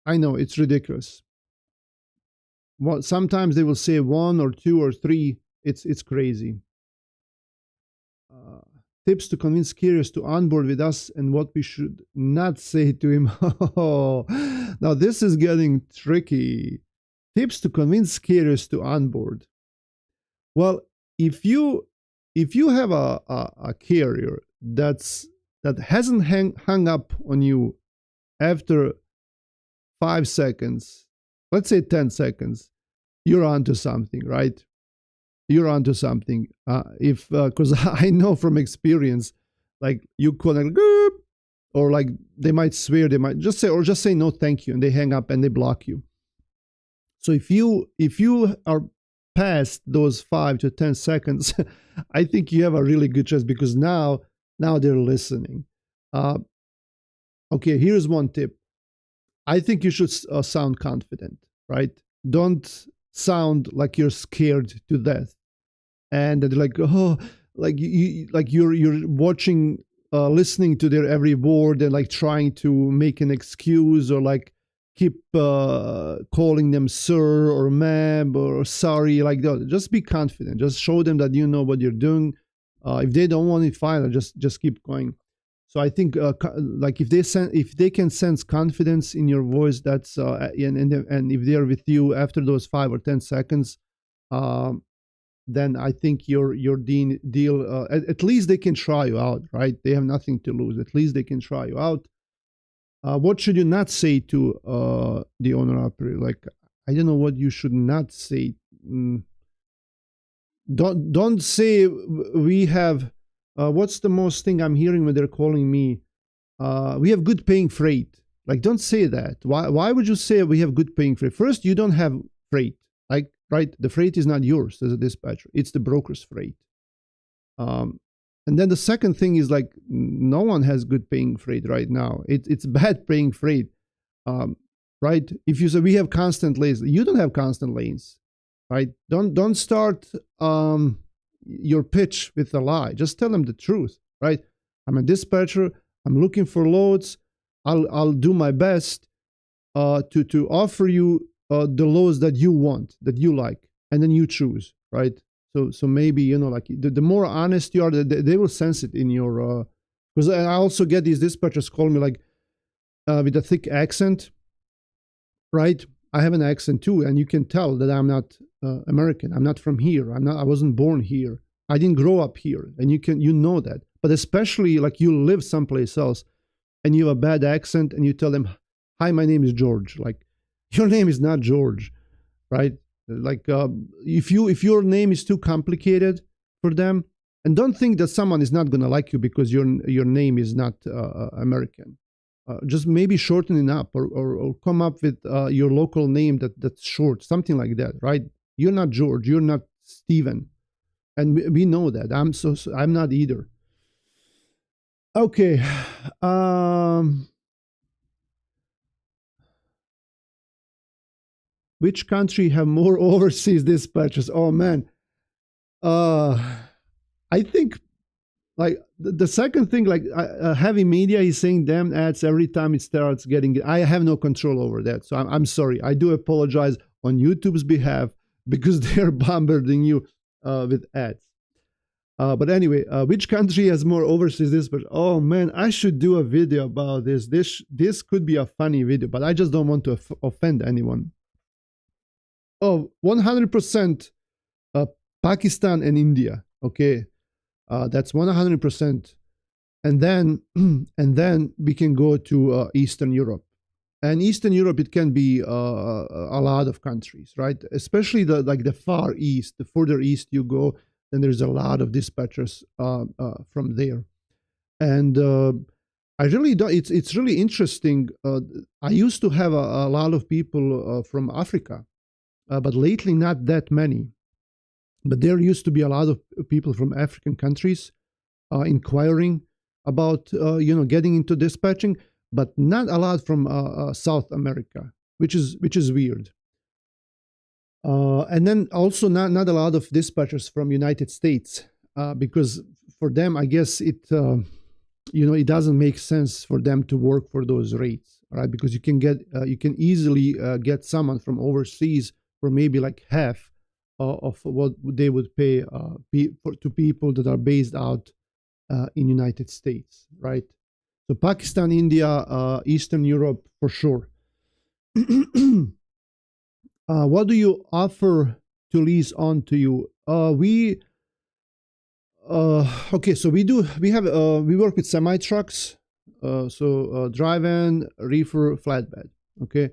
I know, it's ridiculous. Well, sometimes they will say 1 or 2 or 3. It's crazy. Tips to convince carriers to onboard with us and what we should not say to him. Now this is getting tricky. Tips to convince carriers to onboard. Well, if you have a carrier that hasn't hung up on you after 5 seconds, let's say 10 seconds, you're onto something, right? You're onto something. Because I know from experience, like you connect, or like they might swear, they might just say no, thank you, and they hang up and they block you. So if you are past those 5 to 10 seconds, I think you have a really good chance because now they're listening. Okay, here's one tip. I think you should sound confident, right? Don't sound like you're scared to death, and they're like, oh, like you're watching, listening to their every word and like trying to make an excuse or like keep calling them sir or ma'am or sorry, like that. Just be confident. Just show them that you know what you're doing. If they don't want it, fine. Just keep going. So I think like if they can sense confidence in your voice, that's and if they're with you after those 5 or 10 seconds, then I think your deal at least they can try you out, right? They have nothing to lose. At least they can try you out. What should you not say to the owner operator? Like, I don't know what you should not say. Don't say we have. What's the most thing I'm hearing when they're calling me? We have good paying freight. Like, don't say that. Why would you say we have good paying freight? First, you don't have freight. Like, right? The freight is not yours as a dispatcher. It's the broker's freight. And then the second thing is like no one has good paying freight right now. It's bad paying freight, right? If you say we have constant lanes, you don't have constant lanes, right? Don't start your pitch with a lie. Just tell them the truth, right? I'm a dispatcher. I'm looking for loads. I'll do my best to offer you the loads that you want, that you like, and then you choose, right? So maybe, like the more honest you are, they will sense it in your, because I also get these dispatchers call me like with a thick accent, right? I have an accent too, and you can tell that I'm not American. I'm not from here. I wasn't born here. I didn't grow up here, and you know that. But especially like you live someplace else, and you have a bad accent, and you tell them, "Hi, my name is George." Like, your name is not George, right? Like if your name is too complicated for them, and don't think that someone is not going to like you because your name is not American. Just maybe shorten it up or come up with your local name that's short, something like that, right? You're not George, you're not Steven, and we know that. I'm not either. Okay. Which country have more overseas dispatches? Oh man. I think like the second thing, like heavy media is saying damn ads every time it starts getting. I have no control over that, so I'm sorry. I do apologize on YouTube's behalf because they're bombarding you with ads. But anyway, which country has more overseas dispatch? Oh man, I should do a video about this. This could be a funny video, but I just don't want to offend anyone. Oh, 100% Pakistan and India. Okay, that's 100%. And then and then we can go to Eastern Europe. And Eastern Europe, it can be a lot of countries, right? Especially the far east. The further east you go, then there's a lot of dispatchers from there. And I really don't. It's really interesting. I used to have a lot of people from Africa, but lately not that many. But there used to be a lot of people from African countries inquiring about getting into dispatching, but not a lot from South America, which is weird. And then also not a lot of dispatchers from United States because for them, I guess it doesn't make sense for them to work for those rates, right? Because you can easily get someone from overseas for maybe like half of what they would pay to people that are based out in United States, right? So Pakistan, India, Eastern Europe for sure. What do you offer to lease on to you? Okay, so we work with semi trucks, so drive-in, reefer, flatbed. Okay,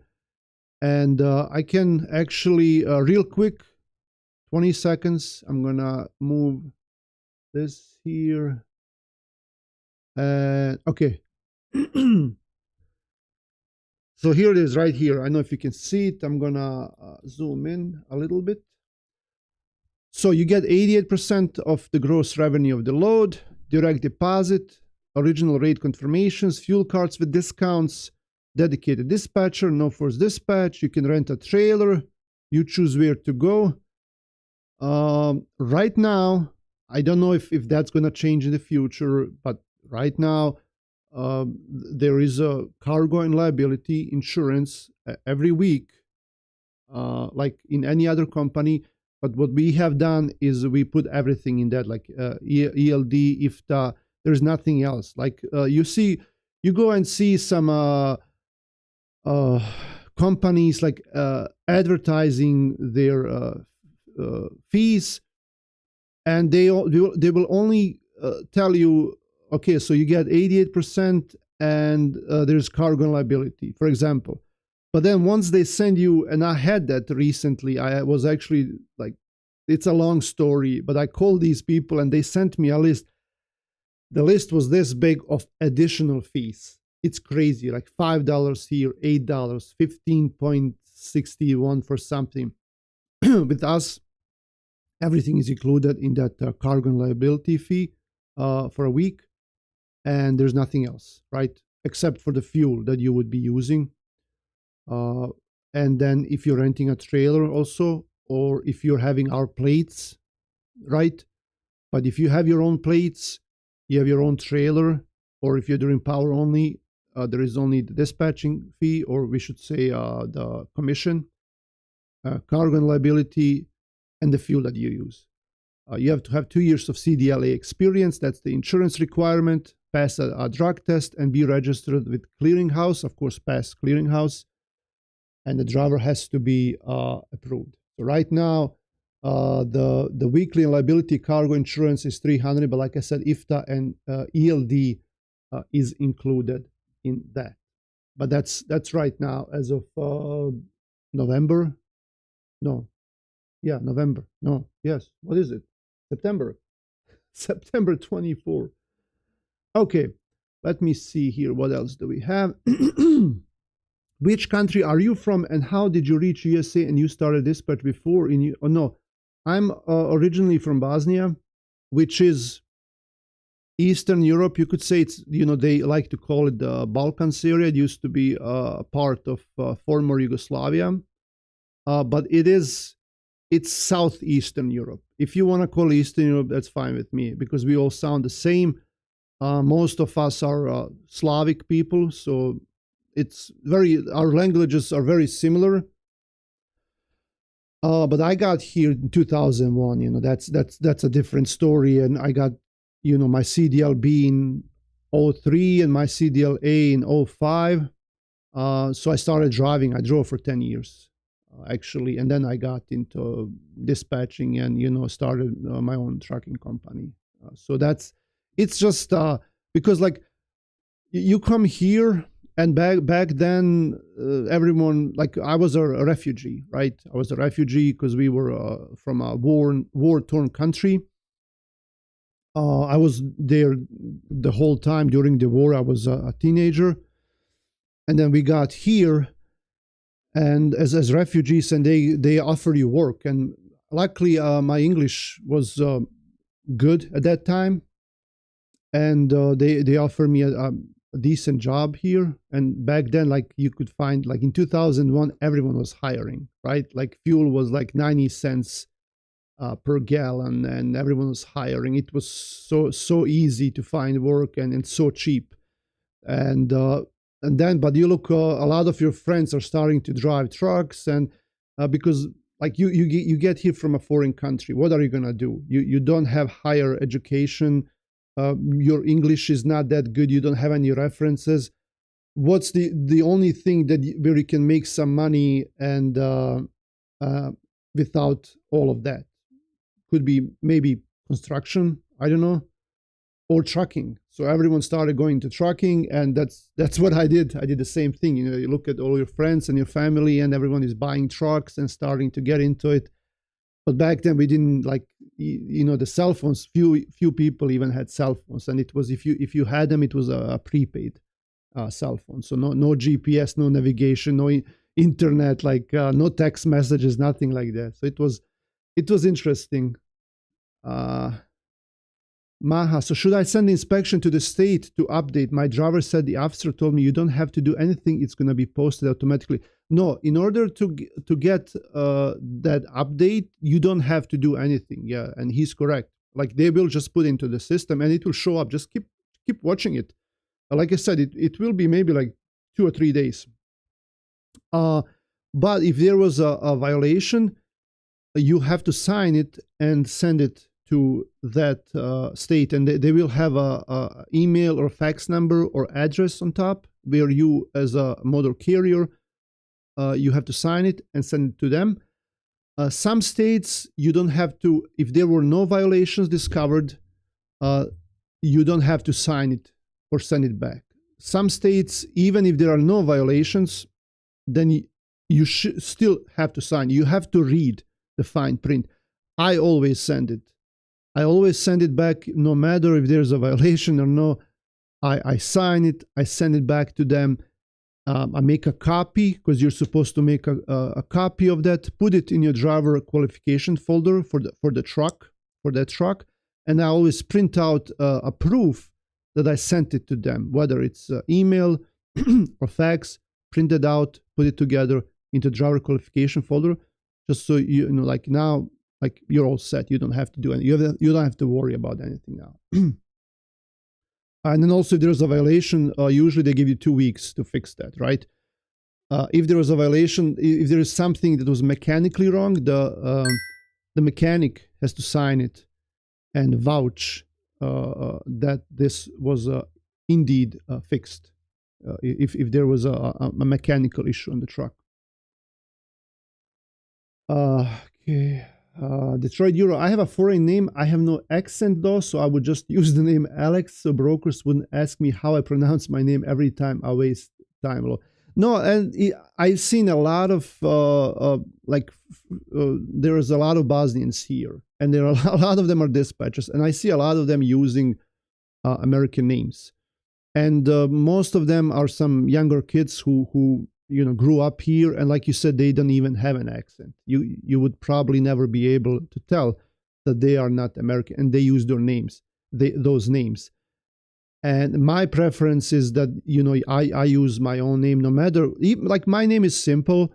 and I can actually real quick, 20 seconds. I'm gonna move this here, and okay. So here it is right here. I don't know if you can see it. I'm gonna zoom in a little bit. So you get 88% of the gross revenue of the load, direct deposit, original rate confirmations, fuel cards with discounts, dedicated dispatcher, no force dispatch. You can rent a trailer. You choose where to go. Right now, I don't know if that's gonna change in the future, but right now, there is a cargo and liability insurance every week, like in any other company. But what we have done is we put everything in that, like ELD, IFTA. There's nothing else. Like you go and see some companies like advertising their fees, and they will only tell you, okay, so you get 88% and there's cargo and liability, for example. But then once they send you, and I had that recently, I was actually like, it's a long story, but I called these people and they sent me a list. The list was this big of additional fees. It's crazy, like $5 here, $8, 15.61 for something. With us, everything is included in that cargo and liability fee for a week. And there's nothing else, right? Except for the fuel that you would be using. And then if you're renting a trailer also, or if you're having our plates, right? But if you have your own plates, you have your own trailer, or if you're doing power only, there is only the dispatching fee, or we should say the commission, cargo and liability, and the fuel that you use. You have to have 2 years of CDLA experience. That's the insurance requirement. Pass a drug test and be registered with clearinghouse. Of course, pass clearinghouse. And the driver has to be approved. So right now, the weekly liability cargo insurance is $300, but like I said, IFTA and ELD is included in that. But that's right now as of November. No, yeah, November. No, yes. What is it? September. September 24. Okay, let me see here. What else do we have? Which country are you from, and how did you reach USA? And you started dispatch before in oh no, I'm originally from Bosnia, which is Eastern Europe. You could say it's, they like to call it the Balkans area. It used to be a part of former Yugoslavia, but it is it's Southeastern Europe. If you want to call Eastern Europe, that's fine with me because we all sound the same. Most of us are Slavic people, so it's our languages are very similar. But I got here in 2001. That's a different story, and I got my CDLB in 03 and my CDLA in 05. So I started driving. I drove for 10 years, actually, and then I got into dispatching and started my own trucking company. So it's just because like you come here and back then everyone, like I was a refugee, right? I was a refugee because we were from a war-torn country. I was there the whole time during the war. I was a teenager, and then we got here, and as refugees, and they offer you work. And luckily, my English was good at that time, and they offered me a decent job here. And back then, like you could find, like in 2001, everyone was hiring, right? Like fuel was like 90 cents per gallon, and everyone was hiring. It was so easy to find work and so cheap. And then, but you look, a lot of your friends are starting to drive trucks, and because like you get here from a foreign country, what are you gonna do? You don't have higher education. Your English is not that good. You don't have any references. What's the only thing where you can make some money and without all of that? Could be maybe construction, I don't know, or trucking. So everyone started going to trucking, and that's what I did. I did the same thing. You look at all your friends and your family, and everyone is buying trucks and starting to get into it. But back then we didn't like, the cell phones. Few people even had cell phones, and it was if you had them, it was a prepaid cell phone. So no GPS, no navigation, no internet, like no text messages, nothing like that. So it was interesting. Maha, so should I send the inspection to the state to update? My driver said the officer told me you don't have to do anything. It's going to be posted automatically. No, in order to get that update, you don't have to do anything. Yeah, and he's correct. Like they will just put into the system and it will show up. Just keep watching it. Like I said, it will be maybe like 2 or 3 days. But if there was a violation, you have to sign it and send it to that state, and they will have a email or fax number or address on top where you, as a motor carrier, you have to sign it and send it to them. Some states you don't have to. If there were no violations discovered, you don't have to sign it or send it back. Some states, even if there are no violations, then you still have to sign. You have to read the fine print. I always send it. I always send it back, no matter if there's a violation or no. I sign it. I send it back to them. I make a copy, because you're supposed to make a copy of that. Put it in your driver qualification folder for that truck, and I always print out a proof that I sent it to them, whether it's email or fax. Print it out, put it together into driver qualification folder, just so like now, like you're all set. You don't have to do anything. You don't have to worry about anything now. And then also, if there's a violation, usually they give you 2 weeks to fix that, right? If there was a violation, if there is something that was mechanically wrong, the mechanic has to sign it and vouch that this was indeed fixed. If there was a mechanical issue on the truck. Okay. Detroit Euro. I have a foreign name. I have no accent though, so I would just use the name Alex, so brokers wouldn't ask me how I pronounce my name every time I waste time. No, and I've seen a lot of there is a lot of Bosnians here, and there are a lot of them are dispatchers, and I see a lot of them using American names, and most of them are some younger kids who grew up here, and like you said, they don't even have an accent. You would probably never be able to tell that they are not American, and they use their names, those names. And my preference is that I use my own name, no matter, like my name is simple.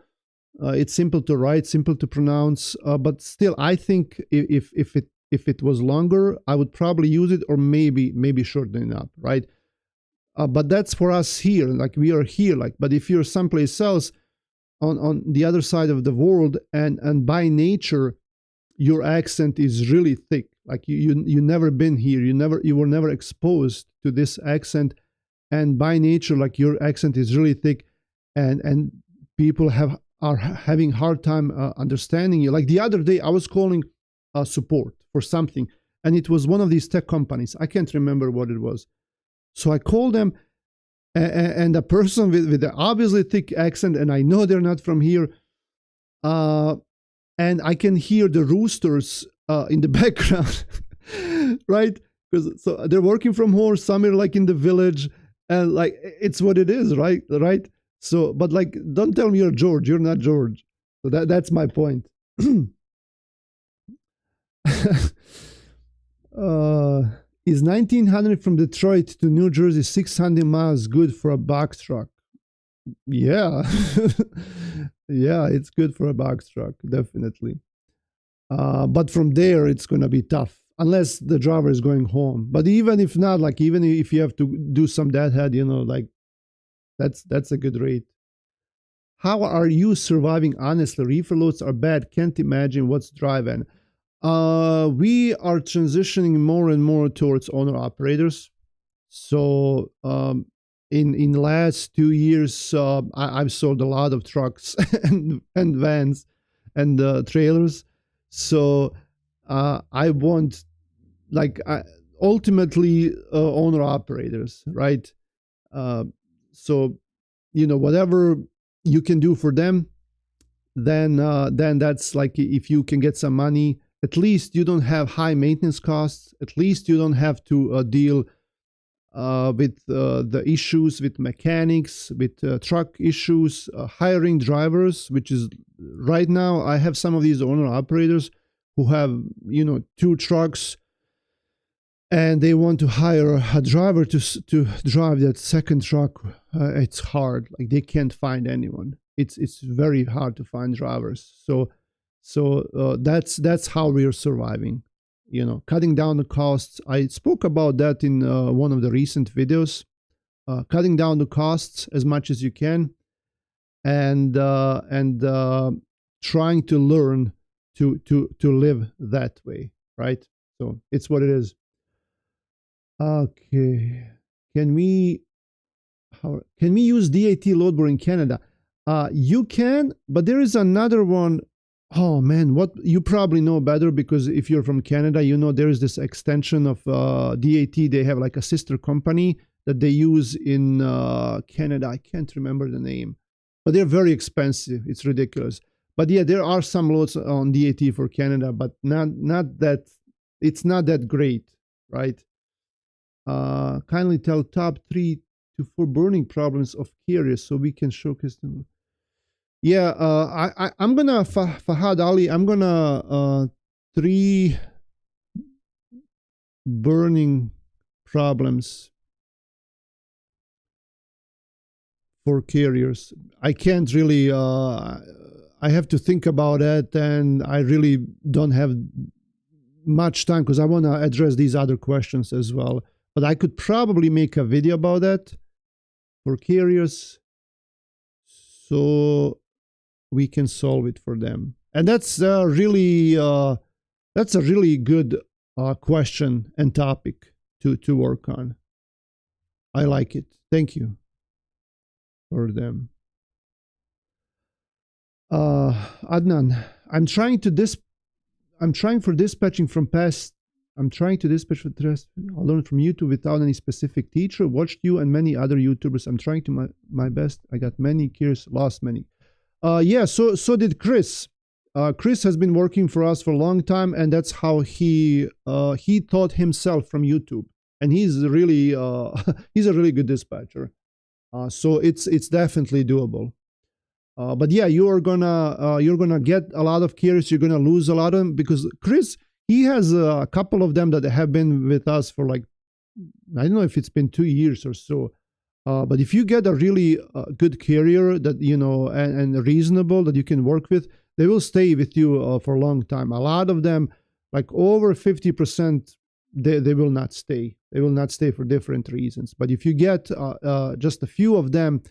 It's simple to write, simple to pronounce, but still, I think if it was longer, I would probably use it, or maybe shorten it up, right? But that's for us here, like we are here, like. But if you're someplace else on the other side of the world, and by nature, your accent is really thick. Like you never been here, you were never exposed to this accent, and by nature, like your accent is really thick, and people are having hard time understanding you. Like the other day, I was calling support for something, and it was one of these tech companies. I can't remember what it was. So I called them, and a person with an obviously thick accent, and I know they're not from here, and I can hear the roosters in the background, right? Because so they're working from home, some are like in the village, and like it's what it is, right? Right. So, but like, don't tell me you're George. You're not George. So that's my point. Is 1900 from Detroit to New Jersey 600 miles good for a box truck? Yeah. Yeah, it's good for a box truck, definitely. But from there, it's going to be tough unless the driver is going home. But even if not, like even if you have to do some deadhead, like that's a good rate. How are you surviving? Honestly, reefer loads are bad. Can't imagine what's driving. We are transitioning more and more towards owner operators. So in the last 2 years, I've sold a lot of trucks and vans and trailers. So I want, like, ultimately owner operators, right? So whatever you can do for them, then that's like, if you can get some money, at least you don't have high maintenance costs. At least you don't have to deal with the issues with mechanics, with truck issues, hiring drivers, which is right now I have some of these owner operators who have 2 trucks, and they want to hire a driver to drive that second truck. It's hard. Like, they can't find anyone. It's very hard to find drivers. So that's how we are surviving. Cutting down the costs. I spoke about that in one of the recent videos. Cutting down the costs as much as you can, and trying to learn to live that way, right? So it's what it is. Okay, can we use DAT loadboard in Canada? You can, but there is another one. Oh man, what you probably know better, because if you're from Canada, there is this extension of DAT. They have like a sister company that they use in Canada. I can't remember the name, but they're very expensive. It's ridiculous. But yeah, there are some loads on DAT for Canada, but not that. It's not that great, right? Kindly tell top 3 to 4 burning problems of carriers so we can showcase them. Yeah, I'm gonna Fahad Ali. I'm gonna 3 burning problems for carriers. I can't really. I have to think about it, and I really don't have much time because I want to address these other questions as well. But I could probably make a video about that for carriers, so we can solve it for them. And that's really a really good question and topic to work on. I like it. Thank you for them. Adnan, I'm trying to dispatch from I'll learn from YouTube without any specific teacher. Watched you and many other YouTubers. I'm trying to my best. I got many curious, lost many. Yeah, so did Chris. Chris has been working for us for a long time, and that's how he taught himself from YouTube. And he's really he's a really good dispatcher. So it's definitely doable. But yeah, you're gonna get a lot of carriers. You're gonna lose a lot of them, because Chris, he has a couple of them that have been with us for, like, I don't know if it's been 2 years or so. But if you get a really good carrier that and reasonable that you can work with, they will stay with you for a long time. A lot of them, like over 50%, they will not stay. They will not stay for different reasons. But if you get just a few of them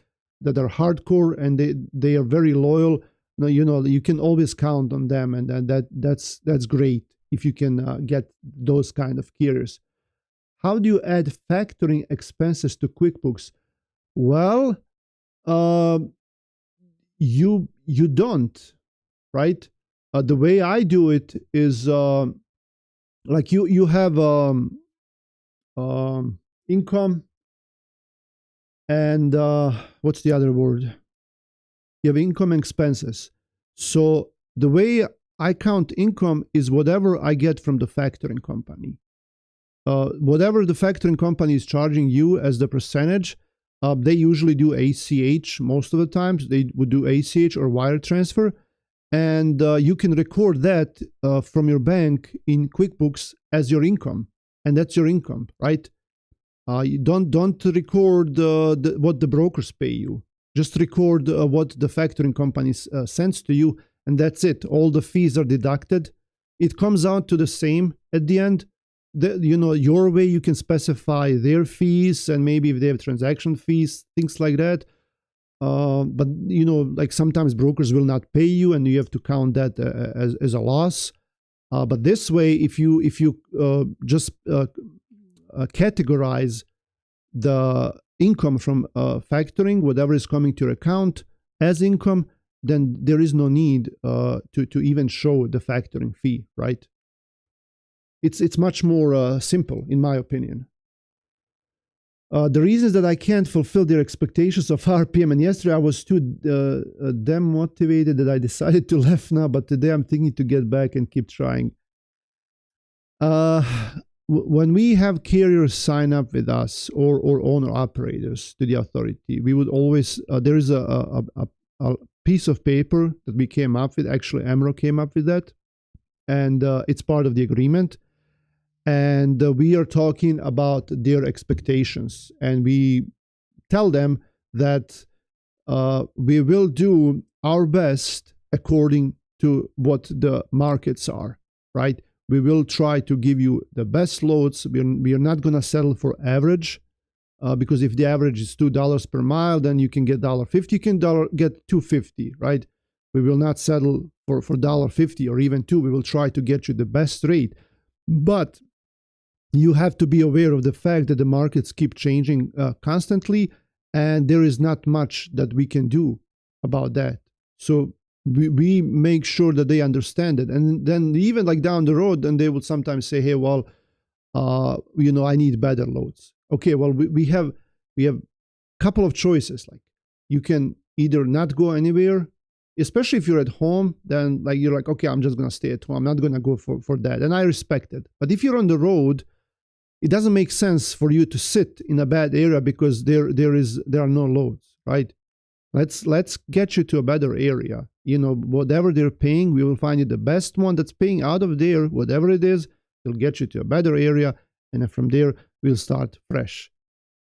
that are hardcore and they are very loyal, you can always count on them, and that's great if you can get those kind of carriers. How do you add factoring expenses to QuickBooks? Well, uh, you don't, right? The way I do it is like you have income and what's the other word? You have income and expenses. So the way I count income is whatever I get from the factoring company. Whatever the factoring company is charging you as the percentage, they usually do ACH most of the times. They would do ACH or wire transfer. And you can record that from your bank in QuickBooks as your income. And that's your income, right? You don't record what the brokers pay you. Just record what the factoring company sends to you, and that's it. All the fees are deducted. It comes out to the same at the end. Your way, you can specify their fees, and maybe if they have transaction fees, things like that. But like sometimes brokers will not pay you, and you have to count that as a loss. But this way, if you just categorize the income from factoring, whatever is coming to your account, as income, then there is no need to even show the factoring fee, right? It's much more simple, in my opinion. The reasons that I can't fulfill their expectations of RPM, and yesterday I was too demotivated that I decided to left now, but today I'm thinking to get back and keep trying. When we have carriers sign up with us or owner operators to the authority, we would always, there is a piece of paper that we came up with. Actually, Amro came up with that, and it's part of the agreement. And we are talking about their expectations, and we tell them that we will do our best according to what the markets are, right? We will try to give you the best loads. We are not going to settle for average, because if the average is $2 per mile, then you can get $1.50. You can get $2.50, right? We will not settle for $1.50 or even $2. We will try to get you the best rate. But you have to be aware of the fact that the markets keep changing constantly, and there is not much that we can do about that. So we make sure that they understand it. And then even like down the road, and they would sometimes say, hey, well, I need better loads. Okay, well, we have a couple of choices. Like, you can either not go anywhere, especially if you're at home, then like you're like, okay, I'm just going to stay at home. I'm not going to go for that. And I respect it. But if you're on the road, it doesn't make sense for you to sit in a bad area because there are no loads, right? Let's get you to a better area. Whatever they're paying, we will find you the best one that's paying out of there, whatever it is, we'll get you to a better area. And then from there, we'll start fresh.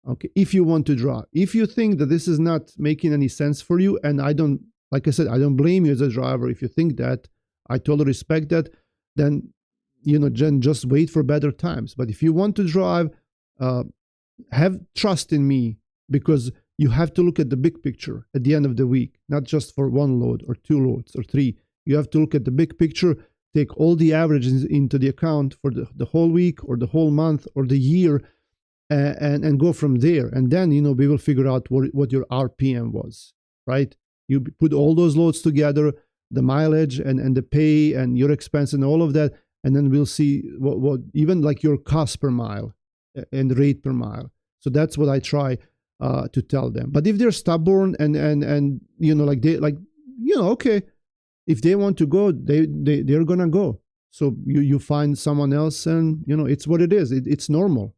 Okay, if you want to drive. If you think that this is not making any sense for you, and like I said, I don't blame you as a driver if you think that, I totally respect that, then just wait for better times. But if you want to drive, have trust in me, because you have to look at the big picture at the end of the week, not just for one load or two loads or three. You have to look at the big picture, take all the averages into the account for the whole week or the whole month or the year, and go from there. And then, we will figure out what your RPM was, right? You put all those loads together, the mileage and the pay and your expense and all of that, and then we'll see what even like your cost per mile and rate per mile. So that's what I try to tell them. But if they're stubborn and okay, if they want to go, they're gonna go. So you find someone else, and it's what it is. It's normal.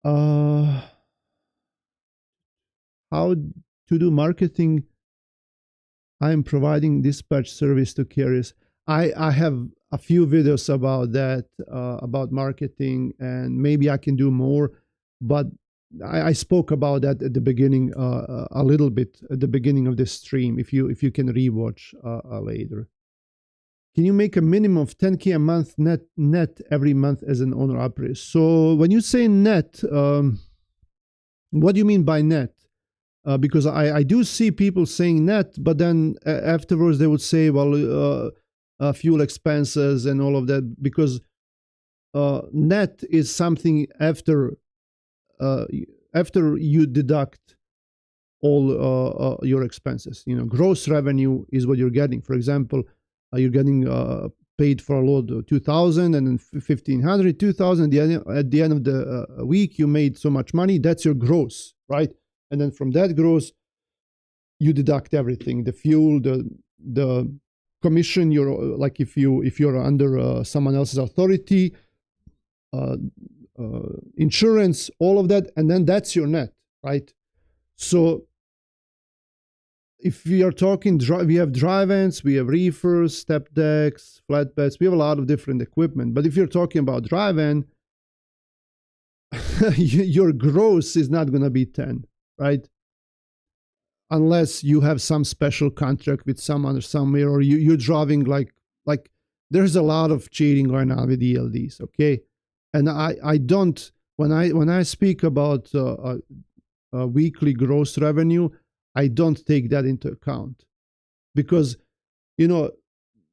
How to do marketing? I'm providing dispatch service to carriers. I have a few videos about that, about marketing, and maybe I can do more. But I spoke about that at the beginning, a little bit at the beginning of this stream. If you can rewatch later. Can you make a minimum of 10K a month net every month as an owner operator? So when you say net, what do you mean by net? Because I do see people saying net, but then afterwards they would say, well, fuel expenses and all of that, because net is something after you deduct all your expenses. Gross revenue is what you're getting. For example, you're getting paid for a load of 2,000 and then 1,500, 2,000. At the end of the week, you made so much money. That's your gross, right? And then from that gross, you deduct everything: the fuel, the commission. You're like if you're under someone else's authority, insurance, all of that, and then that's your net, right? So if we are talking, we have drive-ins, we have reefers, step decks, flatbeds, we have a lot of different equipment. But if you're talking about drive-in, your gross is not going to be 10, right? Unless you have some special contract with someone or somewhere, or you're driving like there's a lot of cheating going on with ELDs, okay? And I don't, when I speak about weekly gross revenue, I don't take that into account, because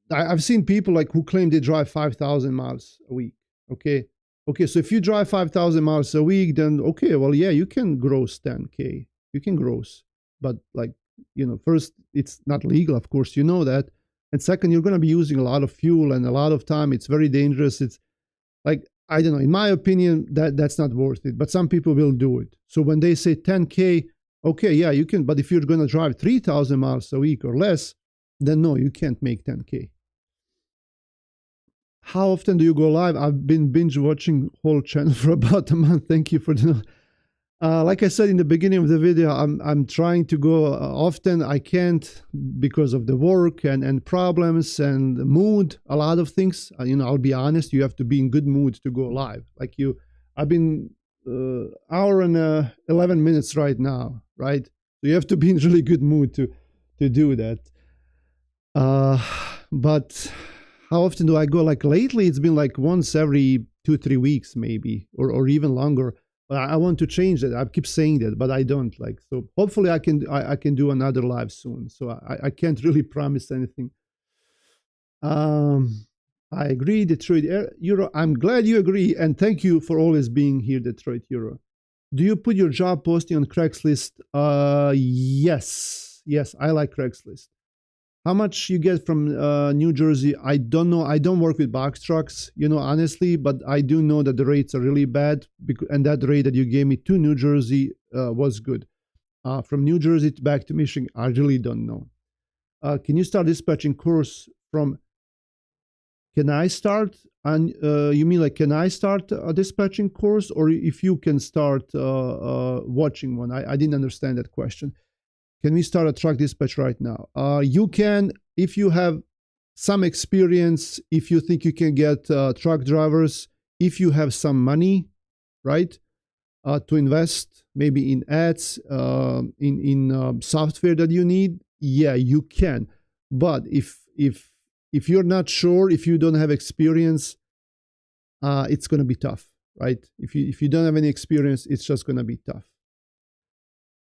I've seen people like who claim they drive 5,000 miles a week. Okay, so if you drive 5,000 miles a week, then okay, well, yeah, you can gross 10K, you can gross, but first, it's not legal, of course, that, and second, you're going to be using a lot of fuel and a lot of time. It's very dangerous. It's like, I don't know, in my opinion, that's not worth it, but some people will do it. So when they say 10K, okay, yeah, you can, but if you're going to drive 3,000 miles a week or less, then no, you can't make 10K. How often do you go live? I've been binge watching whole channel for about a month. Thank you for the. Like I said in the beginning of the video, I'm trying to go often. I can't because of the work and problems and mood. A lot of things. I'll be honest. You have to be in good mood to go live. Like I've been hour and 11 minutes right now, right? So you have to be in really good mood to do that. But how often do I go? Like lately, it's been like once every 2-3 weeks, maybe, or even longer. But I want to change that. I keep saying that, but I don't. So hopefully I can do another live soon. So I can't really promise anything. I agree, Detroit Euro. I'm glad you agree, and thank you for always being here, Detroit Euro. Do you put your job posting on Craigslist? Yes, I like Craigslist. How much you get from New Jersey? I don't know. I don't work with box trucks, honestly, but I do know that the rates are really bad, and that rate that you gave me to New Jersey was good. From New Jersey back to Michigan, I really don't know. Can you start dispatching course from? Can I start? And you mean like, can I start a dispatching course, or if you can start watching one? I didn't understand that question. Can we start a truck dispatch right now? You can, if you have some experience, if you think you can get truck drivers, if you have some money, right, to invest maybe in ads, in software that you need, yeah, you can. But if you're not sure, if you don't have experience, it's going to be tough, right? If you don't have any experience, it's just going to be tough.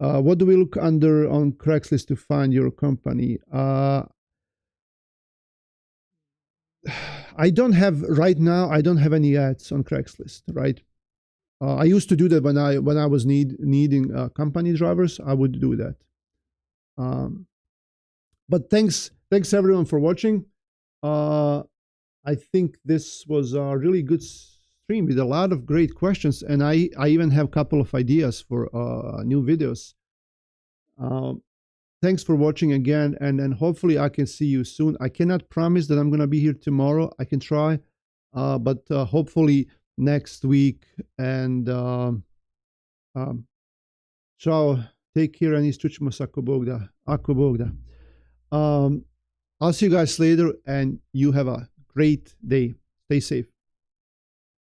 What do we look under on Craigslist to find your company? I don't have right now. I don't have any ads on Craigslist, right? I used to do that when I was needing company drivers. I would do that. But thanks everyone for watching. I think this was a really good stream with a lot of great questions, and I even have a couple of ideas for new videos. Thanks for watching again, and hopefully I can see you soon. I cannot promise that I'm going to be here tomorrow. I can try, but hopefully next week. And ciao, take care, and istučimo se ako Bog da. Ako Bog da. I'll see you guys later, and you have a great day. Stay safe.